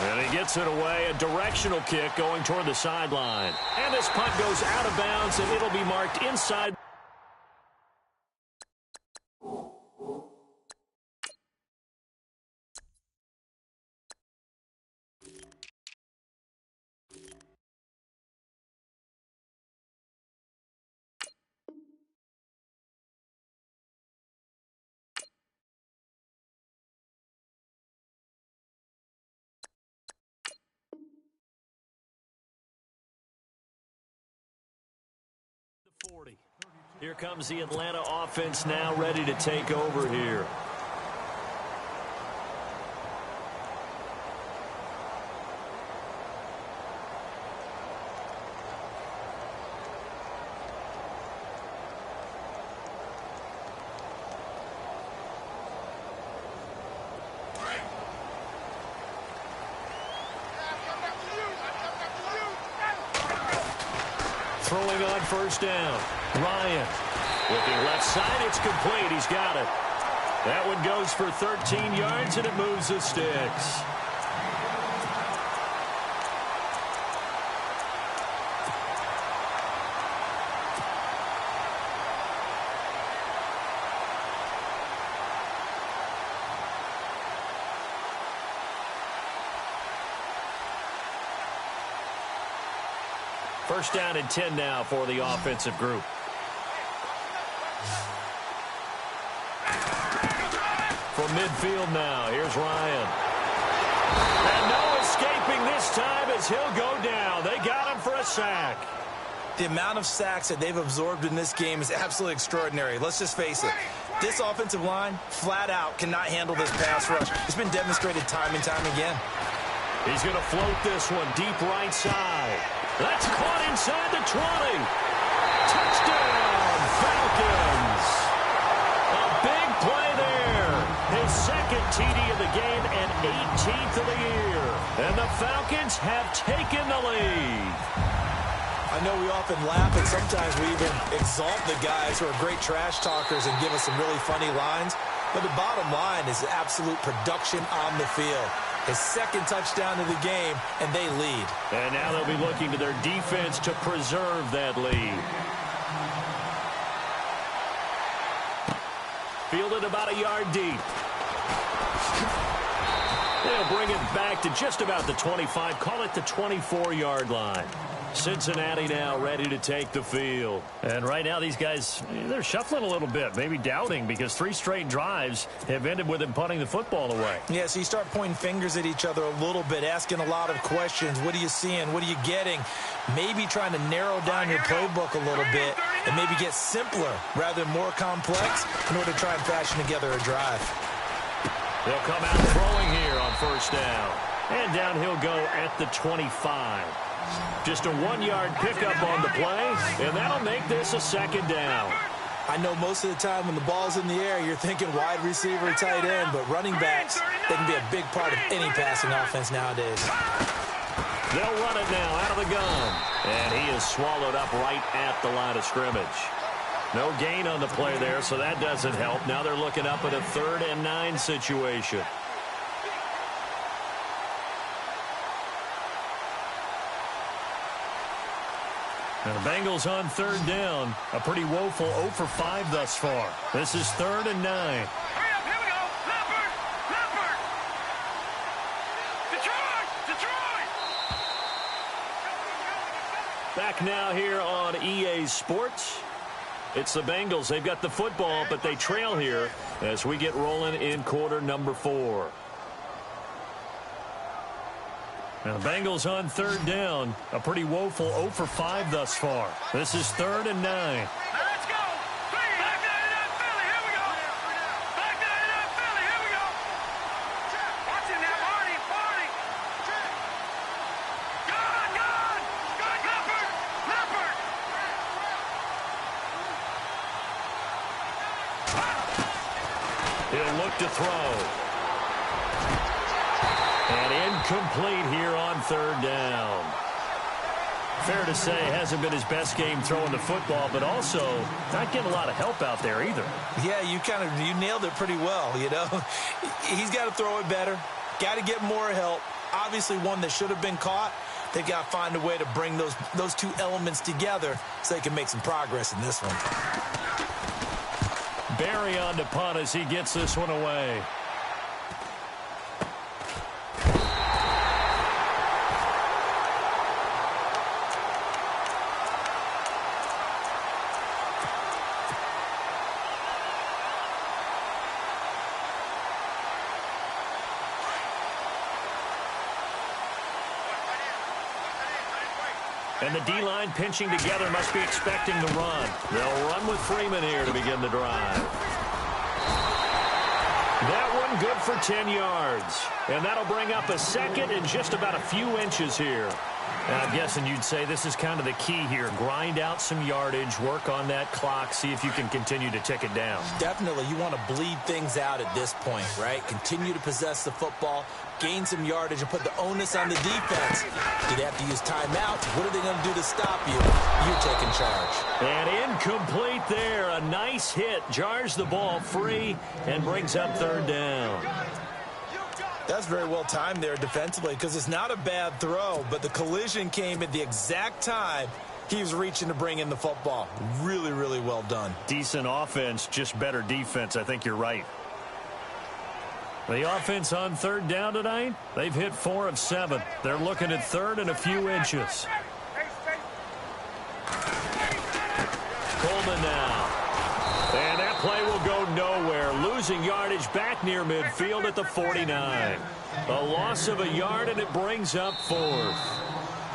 And he gets it away, a directional kick going toward the sideline. And this punt goes out of bounds, and it'll be marked inside. Here comes the Atlanta offense now ready to take over here. Throwing on first down. Ryan. Looking left side, it's complete. He's got it. That one goes for 13 yards, and it moves the sticks. First down and 10 now for the offensive group. From midfield now, here's Ryan. And no escaping this time as he'll go down. They got him for a sack. The amount of sacks that they've absorbed in this game is absolutely extraordinary. Let's just face it. This offensive line, flat out, cannot handle this pass rush. It's been demonstrated time and time again. He's going to float this one deep right side. That's caught inside the 20. Touchdown, Falcons. A big play there. His second TD of the game and 18th of the year. And the Falcons have taken the lead. I know we often laugh, and sometimes we even exalt the guys who are great trash talkers and give us some really funny lines. But the bottom line is absolute production on the field. His second touchdown of the game, and they lead. And now they'll be looking to their defense to preserve that lead. Fielded about a yard deep. They'll bring it back to just about the 25. Call it the 24-yard line. Cincinnati now ready to take the field. And right now these guys, they're shuffling a little bit, maybe doubting, because 3 straight drives have ended with them punting the football away. Yeah, so you start pointing fingers at each other a little bit, asking a lot of questions. What are you seeing? What are you getting? Maybe trying to narrow down your playbook a little bit and maybe get simpler rather than more complex in order to try and fashion together a drive. They'll come out throwing here on first down. And down he'll go at the 25. Just a 1-yard pickup on the play, and that'll make this a second down. I know most of the time when the ball's in the air, you're thinking wide receiver, tight end, but running backs, they can be a big part of any passing offense nowadays. They'll run it now out of the gun, and he is swallowed up right at the line of scrimmage. No gain on the play there, so that doesn't help. Now they're looking up at a 3rd and 9 situation. And the Bengals on 3rd down. A pretty woeful 0 for 5 thus far. This is 3rd and 9. Hurry up, here we go. Leopard, Leopard. Detroit. Back now here on EA Sports. It's the Bengals. They've got the football, but they trail here as we get rolling in quarter number 4. Now the Bengals on 3rd down. A pretty woeful 0 for 5 thus far. This is 3rd and 9. Now let's go. Back down in Philly. Here we go. Back down in Philly. Here we go. Watching that Marty. Gone. Leopard. He'll look to throw. And incomplete here on 3rd down. Fair to say, hasn't been his best game throwing the football, but also not getting a lot of help out there either. Yeah, you nailed it pretty well, you know. He's got to throw it better, got to get more help. Obviously one that should have been caught. They've got to find a way to bring those 2 elements together so they can make some progress in this one. Barry on to punt as he gets this one away. And the D-line pinching together, must be expecting the run. They'll run with Freeman here to begin the drive. That one good for 10 yards. And that'll bring up a second and just about a few inches here. And I'm guessing you'd say this is kind of the key here. Grind out some yardage, work on that clock, see if you can continue to tick it down. Definitely, you want to bleed things out at this point, right? Continue to possess the football, gain some yardage, and put the onus on the defense. Do they have to use timeouts? What are they going to do to stop you? You're taking charge. And incomplete there. A nice hit. Jars the ball free and brings up 3rd down. That's very well timed there defensively because it's not a bad throw, but the collision came at the exact time he was reaching to bring in the football. Really, really well done. Decent offense, just better defense. I think you're right. The offense on 3rd down tonight, they've hit 4 of 7. They're looking at 3rd and a few inches. Coleman now. And that play will go nowhere. Losing yardage back near midfield at the 49. A loss of a yard, and it brings up 4th.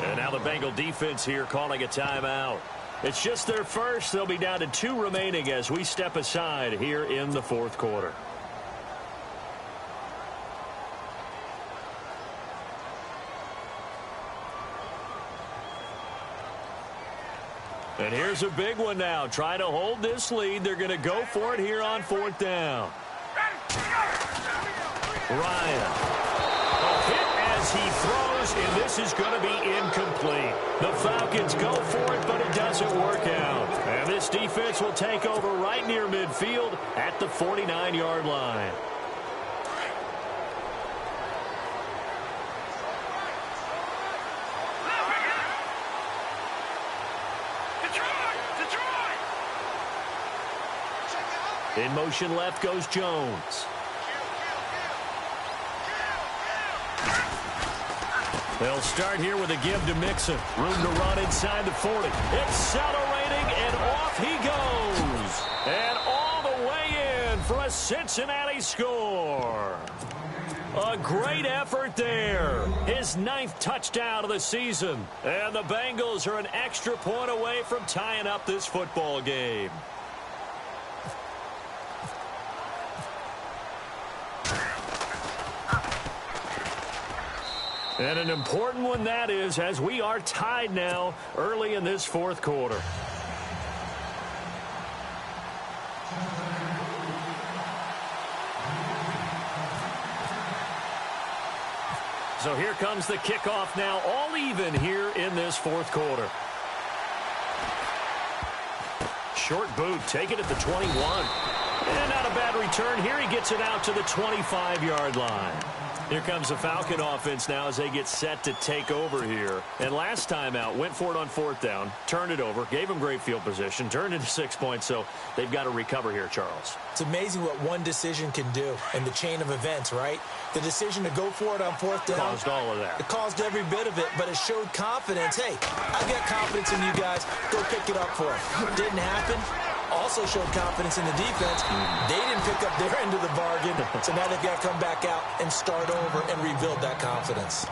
And now the Bengal defense here calling a timeout. It's just their first. They'll be down to 2 remaining as we step aside here in the 4th quarter. And here's a big one now. Trying to hold this lead. They're going to go for it here on 4th down. Ryan. A hit as he throws, and this is going to be incomplete. The Falcons go for it, but it doesn't work out. And this defense will take over right near midfield at the 49-yard line. In motion left goes Jones. They'll start here with a give to Mixon. Room to run inside the 40. Accelerating, and off he goes. And all the way in for a Cincinnati score. A great effort there. His 9th touchdown of the season. And the Bengals are an extra point away from tying up this football game. And an important one that is, as we are tied now early in this 4th quarter. So here comes the kickoff now, all even here in this 4th quarter. Short boot, take it at the 21. And not a bad return here. He gets it out to the 25-yard line. Here comes the Falcon offense now as they get set to take over here. And last time out, went for it on 4th down, turned it over, gave them great field position, turned into 6 points, so they've got to recover here, Charles. It's amazing what one decision can do in the chain of events, right? The decision to go for it on 4th down. Caused all of that. It caused every bit of it, but it showed confidence. Hey, I've got confidence in you guys. Go pick it up for it. Didn't happen. Also showed confidence in the defense. They didn't pick up their end of the bargain, so now they've got to come back out and start over and rebuild that confidence.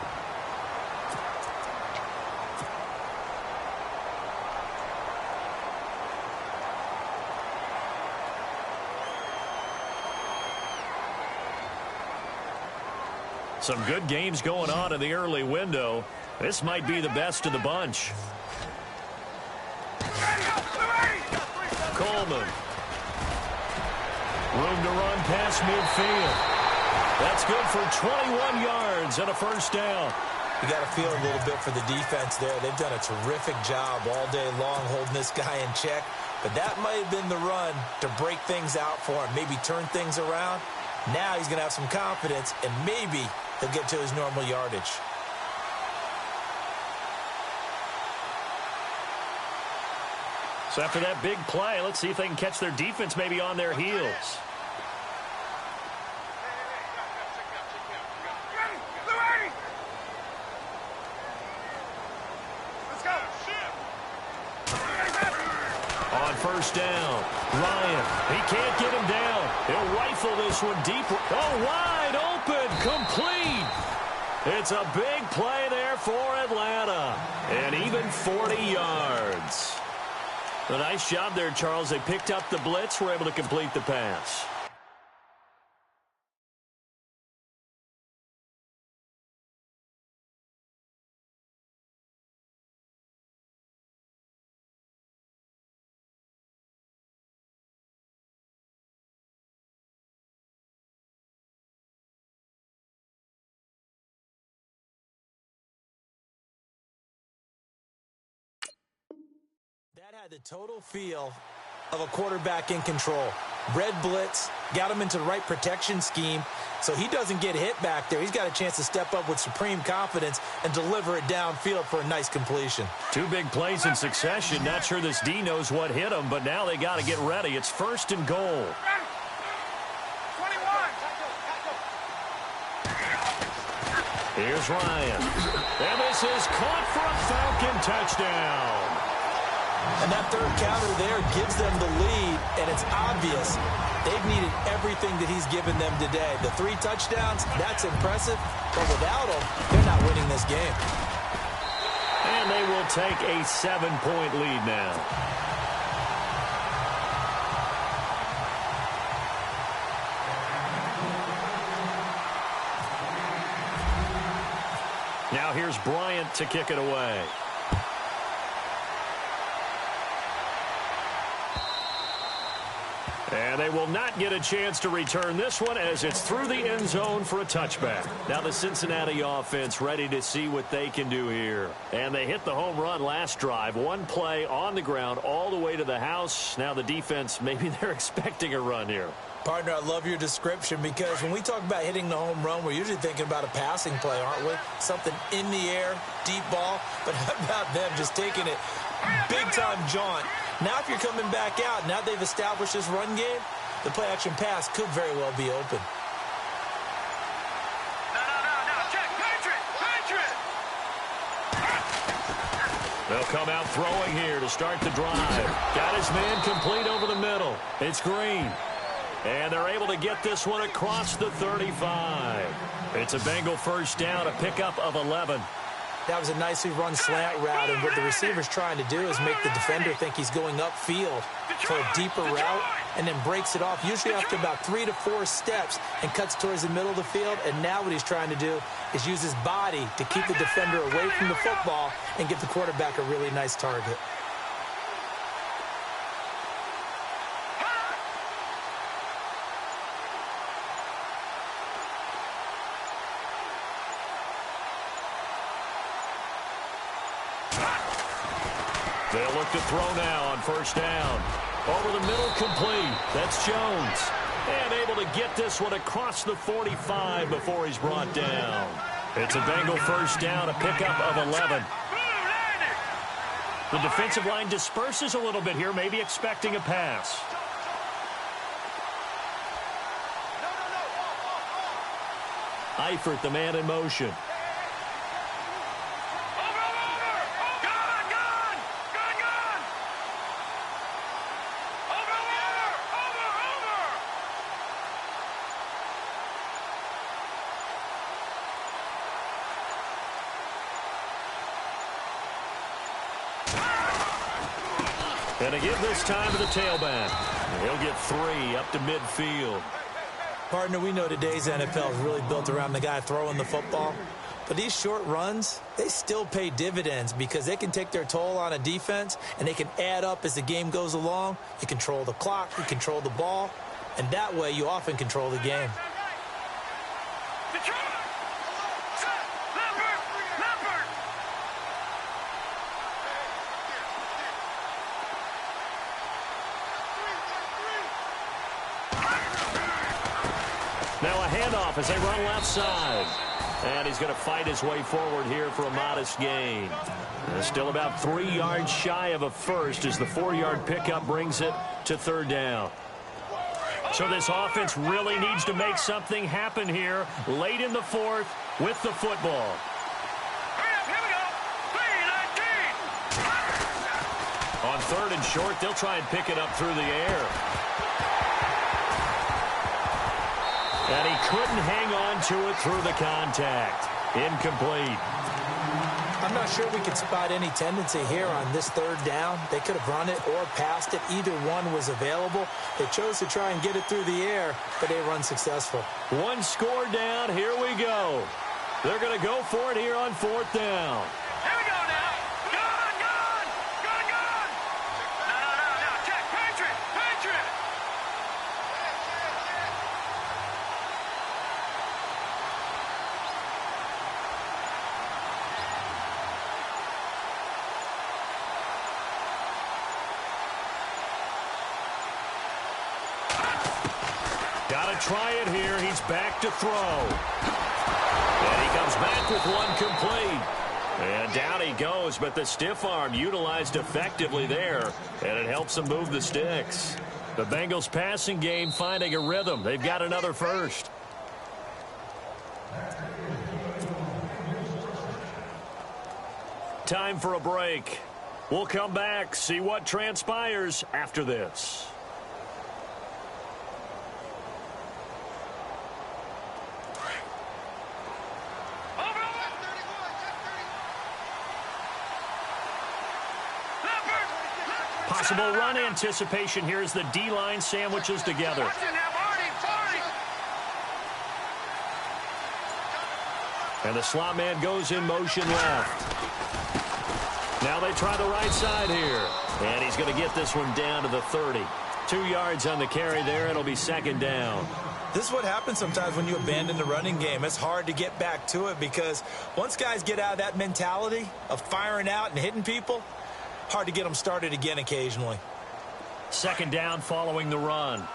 Some good games going on in the early window. This might be the best of the bunch. Coleman. Room to run past midfield. That's good for 21 yards and a first down. You got to feel a little bit for the defense there. They've done a terrific job all day long holding this guy in check. But that might have been the run to break things out for him, maybe turn things around. Now he's going to have some confidence, and maybe he'll get to his normal yardage. So after that big play, let's see if they can catch their defense maybe on their heels. On first down, Ryan, he can't get him down. He'll rifle this one deep. Oh, wide open, complete. It's a big play there for Atlanta, and even 40 yards. A nice job there, Charles. They picked up the blitz, were able to complete the pass. That had the total feel of a quarterback in control. Red blitz, got him into the right protection scheme, so he doesn't get hit back there. He's got a chance to step up with supreme confidence and deliver it downfield for a nice completion. Two big plays in succession. Not sure this D knows what hit him, but now they got to get ready. It's 1st and goal. 21. Here's Ryan. And this is caught for a Falcon touchdown. And that third counter there gives them the lead, and it's obvious they've needed everything that he's given them today. The 3 touchdowns, that's impressive, but without him, they're not winning this game. And they will take a 7-point lead now. Now here's Bryant to kick it away. And they will not get a chance to return this one as it's through the end zone for a touchback. Now the Cincinnati offense ready to see what they can do here. And they hit the home run last drive. 1 play on the ground all the way to the house. Now the defense, maybe they're expecting a run here. Partner, I love your description because when we talk about hitting the home run, we're usually thinking about a passing play, aren't we? Something in the air, deep ball. But how about them just taking it big-time jaunt? Now if you're coming back out, now they've established this run game, the play-action pass could very well be open. No, check, Patriot! They'll come out throwing here to start the drive. Got his man complete over the middle. It's Green. And they're able to get this one across the 35. It's a Bengal first down, a pickup of 11. That was a nicely run slant route, and what the receiver's trying to do is make the defender think he's going upfield for a deeper route, and then breaks it off, usually after about 3 to 4 steps, and cuts towards the middle of the field. And now what he's trying to do is use his body to keep the defender away from the football and give the quarterback a really nice target. They'll look to throw now on first down. Over the middle, complete. That's Jones. And able to get this one across the 45 before he's brought down. It's a Bengal first down, a pickup of 11. The defensive line disperses a little bit here, maybe expecting a pass. Eifert, the man in motion. And to give this time to the tailback. He'll get 3 up to midfield. Partner, we know today's NFL is really built around the guy throwing the football. But these short runs, they still pay dividends because they can take their toll on a defense, and they can add up as the game goes along. You control the clock, you control the ball, and that way you often control the game. Now a handoff as they run left side. And he's going to fight his way forward here for a modest gain. Still about 3 yards shy of a first as the 4-yard pickup brings it to third down. So this offense really needs to make something happen here late in the fourth with the football. Here we go. 3-19. On third and short, they'll try and pick it up through the air. And he couldn't hang on to it through the contact. Incomplete. I'm not sure we could spot any tendency here on this third down. They could have run it or passed it. Either one was available. They chose to try and get it through the air, but they were unsuccessful. 1 score down. Here we go. They're going to go for it here on fourth down. Here we go now. Gone. No. Check, Patriot. Got to try it here. He's back to throw. And he comes back with 1 complete. And down he goes, but the stiff arm utilized effectively there, and it helps him move the sticks. The Bengals passing game finding a rhythm. They've got another first. Time for a break. We'll come back, see what transpires after this. Possible run anticipation here as the D-line sandwiches together. And the slot man goes in motion left. Now they try the right side here. And he's going to get this one down to the 30. 2 yards on the carry there. It'll be second down. This is what happens sometimes when you abandon the running game. It's hard to get back to it because once guys get out of that mentality of firing out and hitting people, hard to get them started again occasionally. Second down following the run.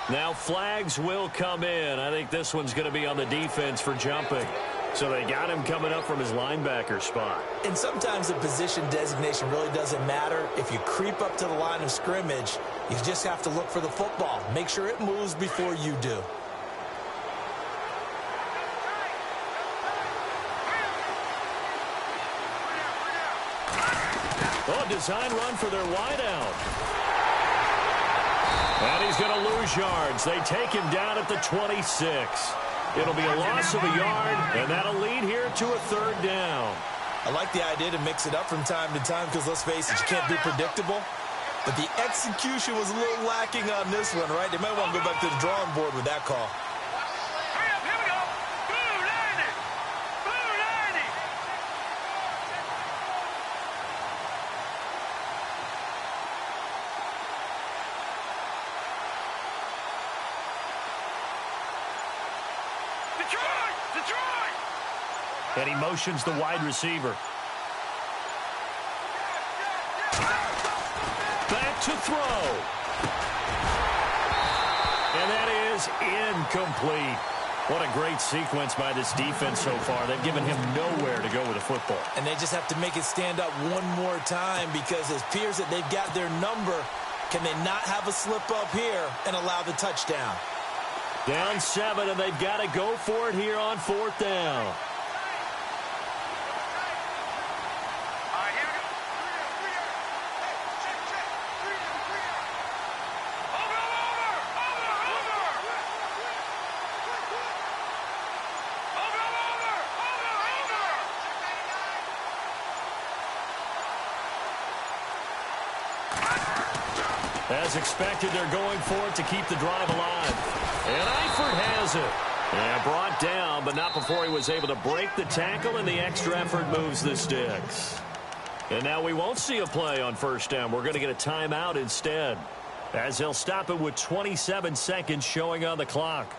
Now flags will come in. I think this one's going to be on the defense for jumping. So they got him coming up from his linebacker spot. And sometimes the position designation really doesn't matter. If you creep up to the line of scrimmage, you just have to look for the football. Make sure it moves before you do. Oh, design run for their wideout. And he's going to lose yards. They take him down at the 26. It'll be a loss of a yard, and that'll lead here to a third down. I like the idea to mix it up from time to time because, let's face it, you can't be predictable. But the execution was a little lacking on this one, right? They might want to go back to the drawing board with that call. Hurry up, here we go. Blue 90. Blue 90. Detroit! Detroit! And he motions the wide receiver. Back to throw. And that is incomplete. What a great sequence by this defense so far. They've given him nowhere to go with the football. And they just have to make it stand up one more time because it appears that they've got their number. Can they not have a slip up here and allow the touchdown? Down 7, and they've got to go for it here on fourth down. All right, here we go. Over. As expected, they're going for it to keep the drive alive. And Eifert has it. Yeah, brought down, but not before he was able to break the tackle, and the extra effort moves the sticks. And now we won't see a play on first down. We're going to get a timeout instead, as he'll stop it with 27 seconds showing on the clock.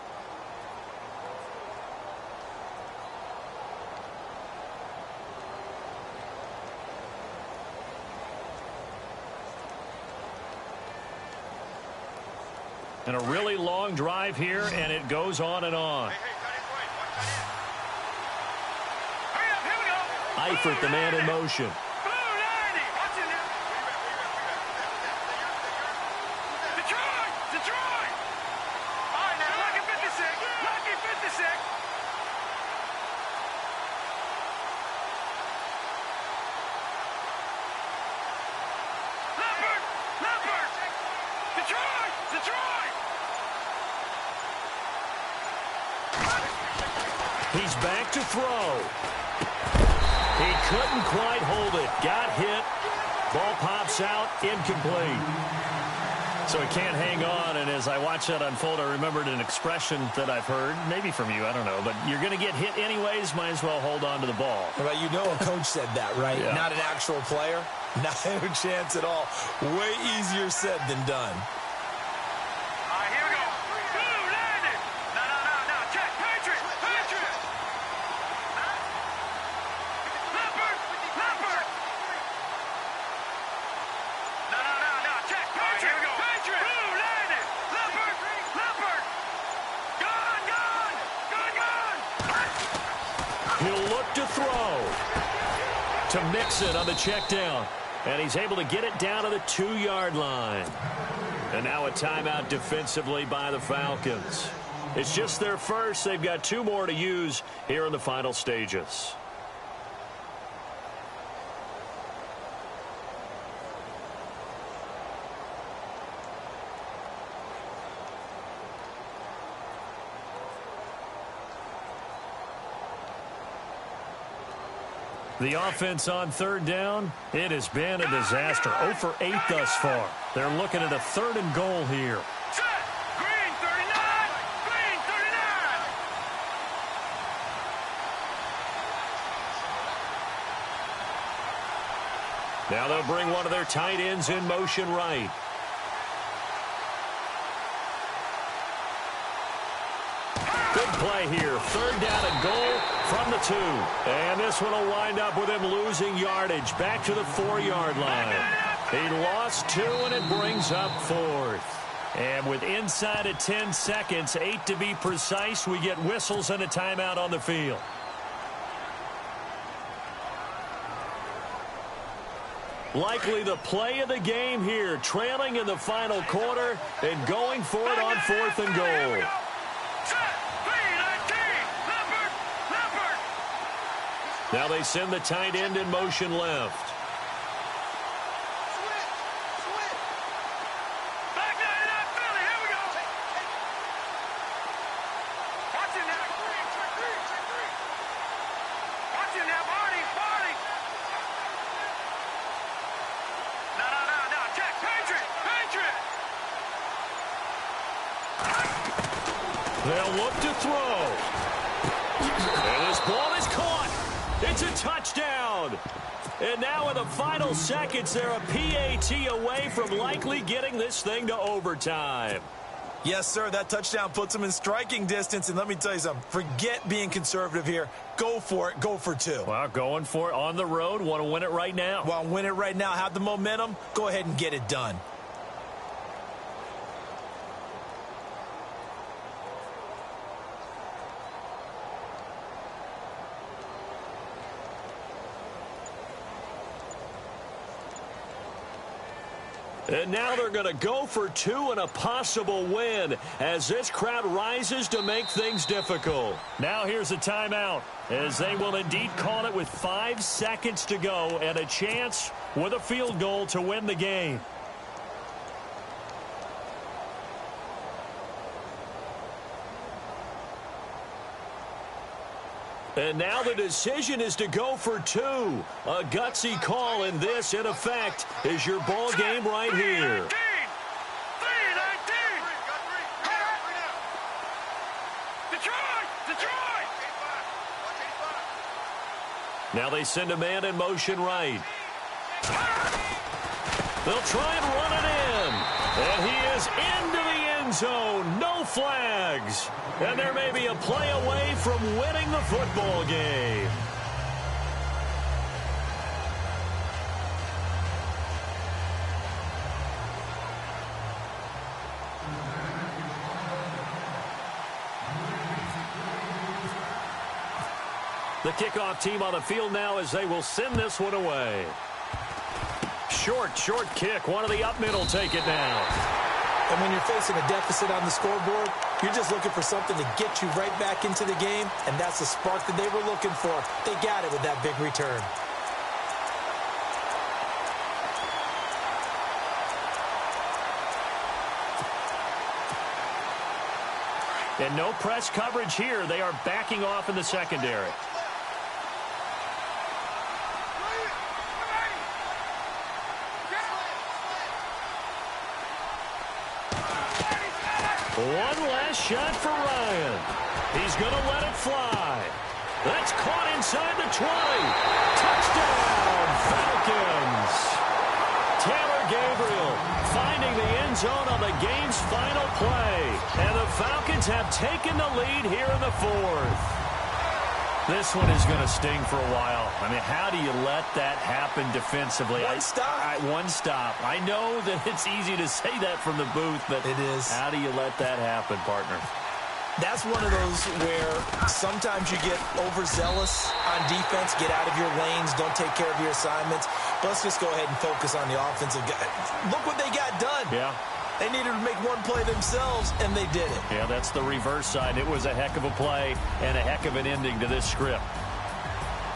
And a really long drive here, and it goes on and on. Hurry up, here we go. Eifert, the man in motion. Blue 90. Watch it now. Detroit! Detroit! All right, now, lucky 56. Lucky 56. Leopard! Leopard! Detroit! Detroit! He's back to throw. He couldn't quite hold it. Got hit. Ball pops out. Incomplete. So he can't hang on, and as I watch that unfold, I remembered an expression that I've heard, maybe from you, I don't know, but you're going to get hit anyways, might as well hold on to the ball. Well, you know a coach said that, right? Yeah. Not an actual player. Not a chance at all. Way easier said than done. All right, here we go. Blue 90. No. Check. Patriot. Leopard. No. Check. Patriot. Blue 90. Leopard. Gone. He'll look to throw. To Mixon on the check down. And he's able to get it down to the 2-yard line. And now a timeout defensively by the Falcons. It's just their first. They've got 2 more to use here in the final stages. The offense on third down, it has been a disaster. 0 for 8 thus far. They're looking at a 3rd and goal here. Set. Green 39. Green 39. Now they'll bring one of their tight ends in motion right. Good play here. 3rd down and goal from the 2. And this one will wind up with him losing yardage back to the 4-yard line. He lost 2, and it brings up 4th. And with inside of 10 seconds, 8 to be precise, we get whistles and a timeout on the field. Likely the play of the game here, trailing in the final quarter and going for it on 4th and goal. Now they send the tight end in motion left. Back nine up, Philly. Here we go. Watching that. Watching that. Barney. No. Check. Patriot. They'll look to throw. And this ball is caught. It's a touchdown. And now in the final seconds, they're a PAT away from likely getting this thing to overtime. Yes, sir. That touchdown puts them in striking distance. And let me tell you something. Forget being conservative here. Go for it. Go for 2. Well, going for it on the road. Want to win it right now. Want to win it right now. Have the momentum. Go ahead and get it done. And now they're going to go for 2 and a possible win as this crowd rises to make things difficult. Now here's a timeout as they will indeed call it with 5 seconds to go and a chance with a field goal to win the game. And now the decision is to go for 2. A gutsy call, and this, in effect, is your ball game right here. 3-19. Detroit. Now they send a man in motion right. They'll try and run it in. And he is into the end zone. No flags. And there may be a play away from winning the football game. The kickoff team on the field now as they will send this one away. Short kick. One of the up middle take it down. And when you're facing a deficit on the scoreboard, you're just looking for something to get you right back into the game, and that's the spark that they were looking for. They got it with that big return. And no press coverage here. They are backing off in the secondary. One last shot for Ryan. He's going to let it fly. That's caught inside the 20. Touchdown, Falcons. Taylor Gabriel finding the end zone on the game's final play. And the Falcons have taken the lead here in the 4th. This one is going to sting for a while. I mean, how do you let that happen defensively? One stop. I know that it's easy to say that from the booth, but it is. How do you let that happen, partner? That's one of those where sometimes you get overzealous on defense, get out of your lanes, don't take care of your assignments. But let's just go ahead and focus on the offensive guy. Look what they got done. Yeah. They needed to make one play themselves, and they did it. Yeah, that's the reverse side. It was a heck of a play and a heck of an ending to this script.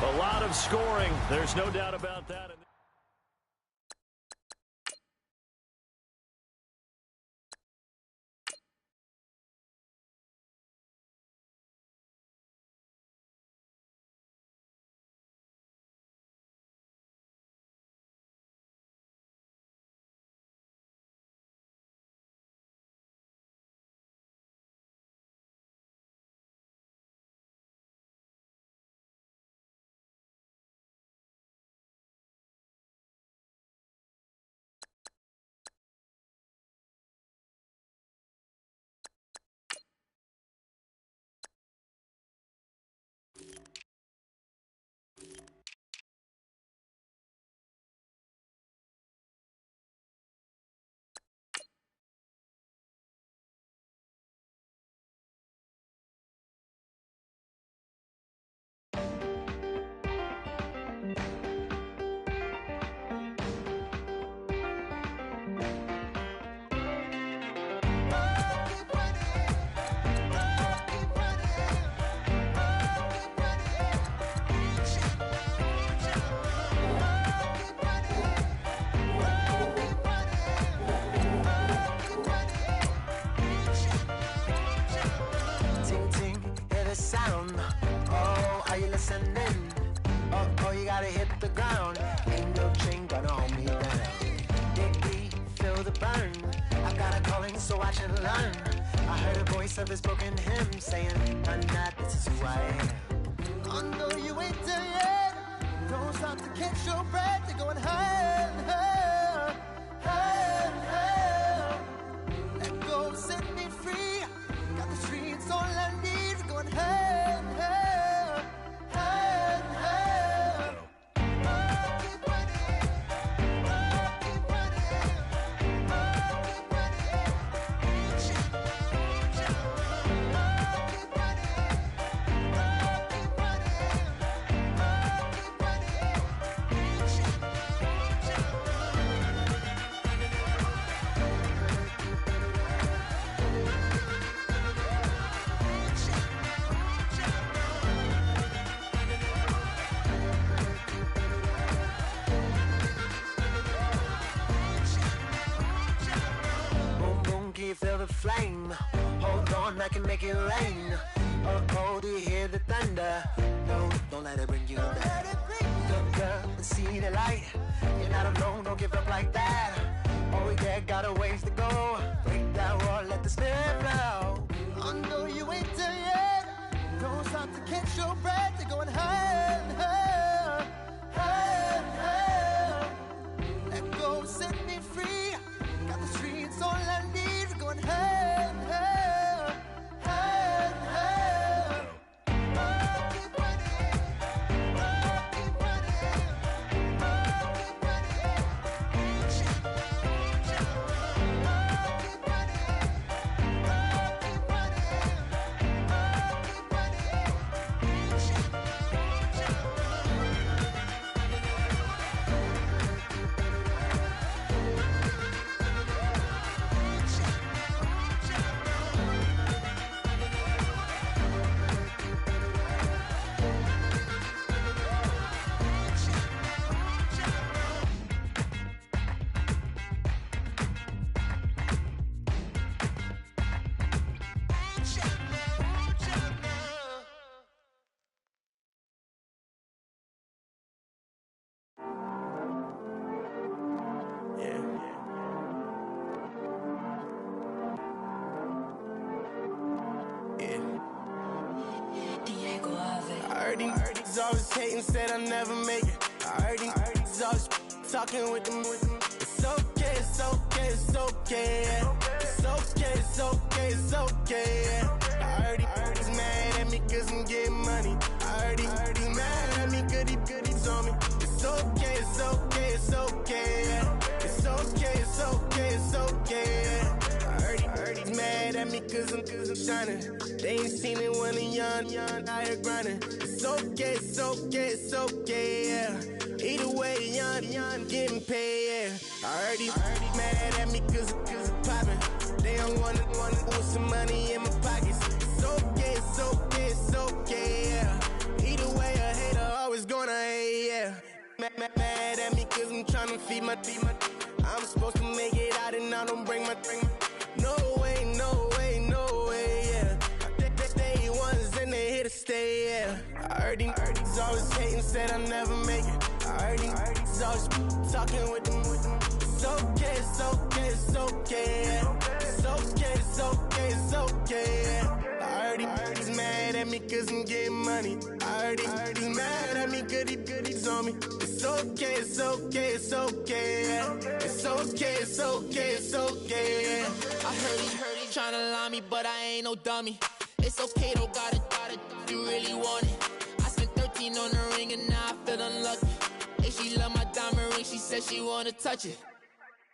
A lot of scoring. There's no doubt about that. standing. Oh, you gotta hit the ground. Ain't no chain gonna hold me down. Dig deep, feel the burn. I got a calling, so I should learn. I heard a voice of a spoken hymn saying, I'm not, this is who I am. I know you ain't there yet. Don't stop to catch your breath. You're going higher and higher, higher and higher. Let go, set me free. Got the streets all I need. We're going higher and higher, higher and higher. Oh, keep running. Oh, keep running. Oh, keep running. Keep boom, boom, can you feel the flame? Hold on, I can make it rain. Oh, do you hear the thunder? No, don't let it bring you down. Look up and see the light. You're not alone, don't give up like that. Oh yeah, got a ways to go. Break that wall, let the spirit flow. I know you ain't there yet. Don't stop to catch your breath. You're going higher and higher, higher and higher. Let go, set me free. Got the streets all I need. We're going higher and higher, higher and higher. Oh, keep running. Oh, keep running. Oh, keep running. Keep running. Oh, keep running. Oh, keep running. I heard he's always hating, said I'll never make it. I heard he's always talking with them. It's okay, it's okay, it's okay. It's okay, it's okay, it's okay. I heard he's mad at me cause I'm getting money. I heard he's mad at me cause he's on me. It's okay, it's okay, it's okay. It's okay, it's okay, it's okay. I heard he's mad at me cause I'm shining. They ain't seen it when I'm young, out here grinding. It's okay, it's okay, it's okay, yeah. Either way, young, getting paid, yeah. I heard he's mad at me cause it's poppin'. They don't wanna put some money in my pockets. It's okay, it's okay, it's okay, yeah. Either way, a hater always gonna hate, yeah. Mad at me cause I'm tryna feed my I'm supposed to make it out and I don't bring my no way, no way, no way, yeah. Day ones and they here to stay, yeah. I heard he's always hating, said I'll never make it. I heard he's always talking with them. It's okay, it's okay, it's okay, yeah. It's okay, it's okay, it's okay, yeah. I heard he's mad at me cause I'm getting money. I heard he's mad at me cause he's on me. It's okay, it's okay, it's okay, yeah. It's okay, it's okay, it's okay, yeah. I heard he tryna lie me, but I ain't no dummy. It's okay, though, got it, you really want it. I spent 13 on the ring and now I feel unlucky. Hey, she love my diamond ring, she said she wanna touch it.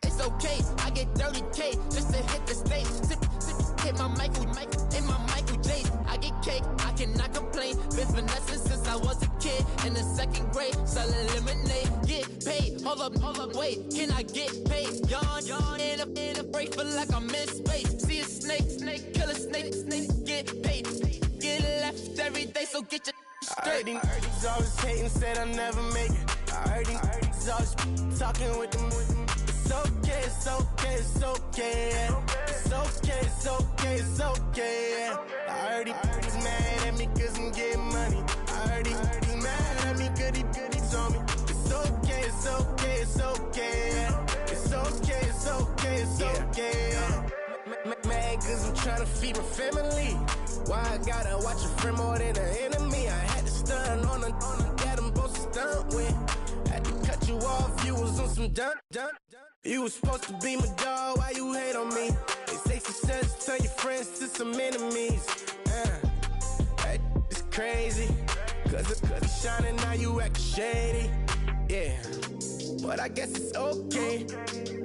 It's okay, I get 30K just to hit the stage. Hit my Michael, in my Michael J. I get cake, I cannot complain. Been finessing since I was a kid. In the second grade, selling lemonade. Get paid, hold up, wait, can I get paid? Yawn, in a break, feel like I'm in space. See a snake, kill a snake, get paid. Get left every day, so get your straight. I heard he's always hating, said I'll never make it. I heard he's always talking with them. It's okay, it's okay, it's okay, yeah. It's okay, it's okay, it's okay, yeah. I heard he's mad at me cause I'm getting money. I heard he's tryna feed my family. Why I gotta watch a friend more than an enemy? I had to stun on the that I'm supposed to stunt with. Had to cut you off, you was on some dun. You was supposed to be my dog, why you hate on me? They say success turn your friends to some enemies. That is crazy. Cause it's shining, now you act shady. Yeah, but I guess it's okay.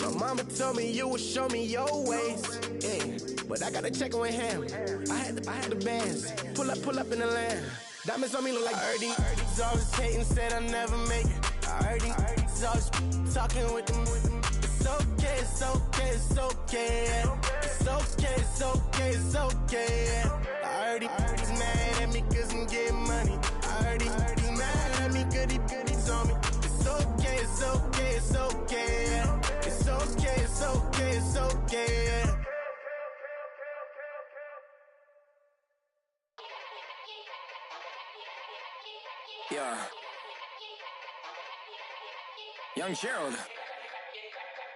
My mama told me you would show me your ways. Yeah, but I gotta check with him. I had the bands. Pull up in the land. Diamonds on me look like Ernie. He's always hating, said I'll never make it. I heard he's always talking with them. It's okay, it's okay, it's okay. It's okay, it's okay, it's okay. I heard he's mad at me cause I'm getting money. I heard he's mad at me cause he's on me. It's okay, it's okay, it's okay. It's okay, it's okay, it's okay. Yeah. Young Gerald.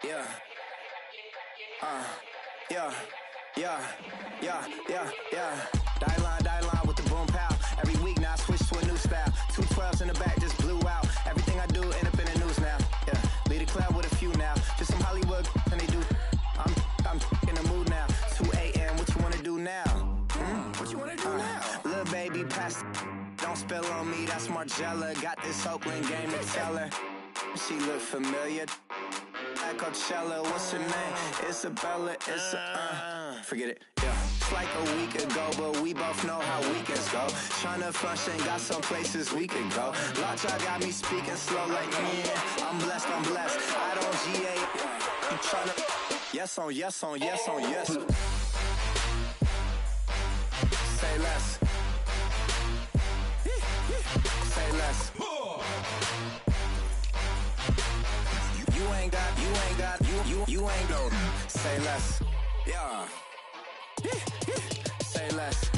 Yeah. Die line with the boom pow. Every week now I switch to a new style. 2 12s in the back just blew out. Everything I do end up in the news now. Yeah. Lead a club with a few now. Just some Hollywood and they do. I'm in the mood now. 2 a.m. What you wanna do now? What you wanna do now? Little baby pass. Don't spill on me, that's Margella. Got this Oakland game to tell her. She look familiar. At Coachella, what's her name? Isabella, forget it, yeah. It's like a week ago, but we both know how weekends go. Tryna function, got some places we could go. Lockjaw got me speaking slow like, yeah, I'm blessed. I don't GA, you tryna, yes on yes. Say less. Say less. You ain't no. Say less. Yeah. Say less.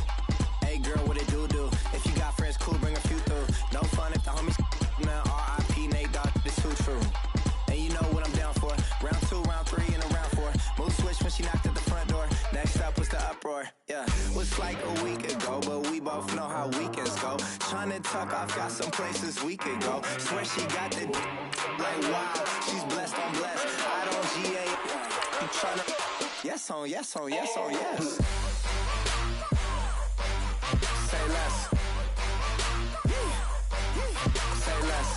Hey girl, what it do? If you got friends, cool, bring a few through. No fun if the homies now. R.I.P. Nate Dogg, this too true. And you know what I'm down for. Round 2, round 3, and a round 4. Mood switch when she knocked at the front door. Next up was the uproar. Yeah, was like a week ago, but we both know how weekends go. Tryna tuck off, got some places we could go. Swear she got the like wow, she's blessed, I'm blessed. I don't GA. You tryna yes on yes. Say less. Say less.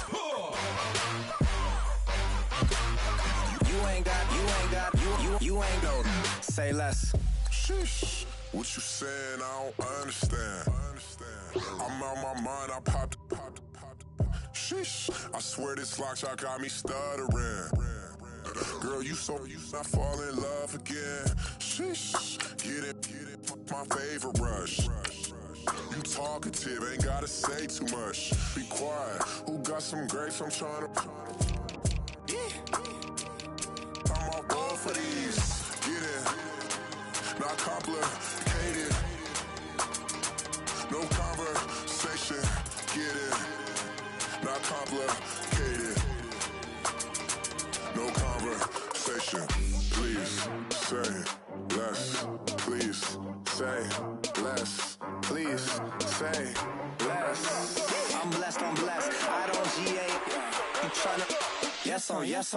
You ain't no. Say less. Sheesh. What you saying? I don't understand. I'm out my mind. I popped. Sheesh. I swear this lockjaw got me stuttering. Girl, you I fall in love again. Sheesh. Get it. My favorite rush. You talkative, ain't gotta say too much. Be quiet. Who got some grapes? I'm trying to. I'm all born for these. Get it. Not complicated. No conversation. Get it. Not complicated. No conversation. Please say less. Please say less. Please say less. I'm blessed. I don't GA. You tryna yes on yes.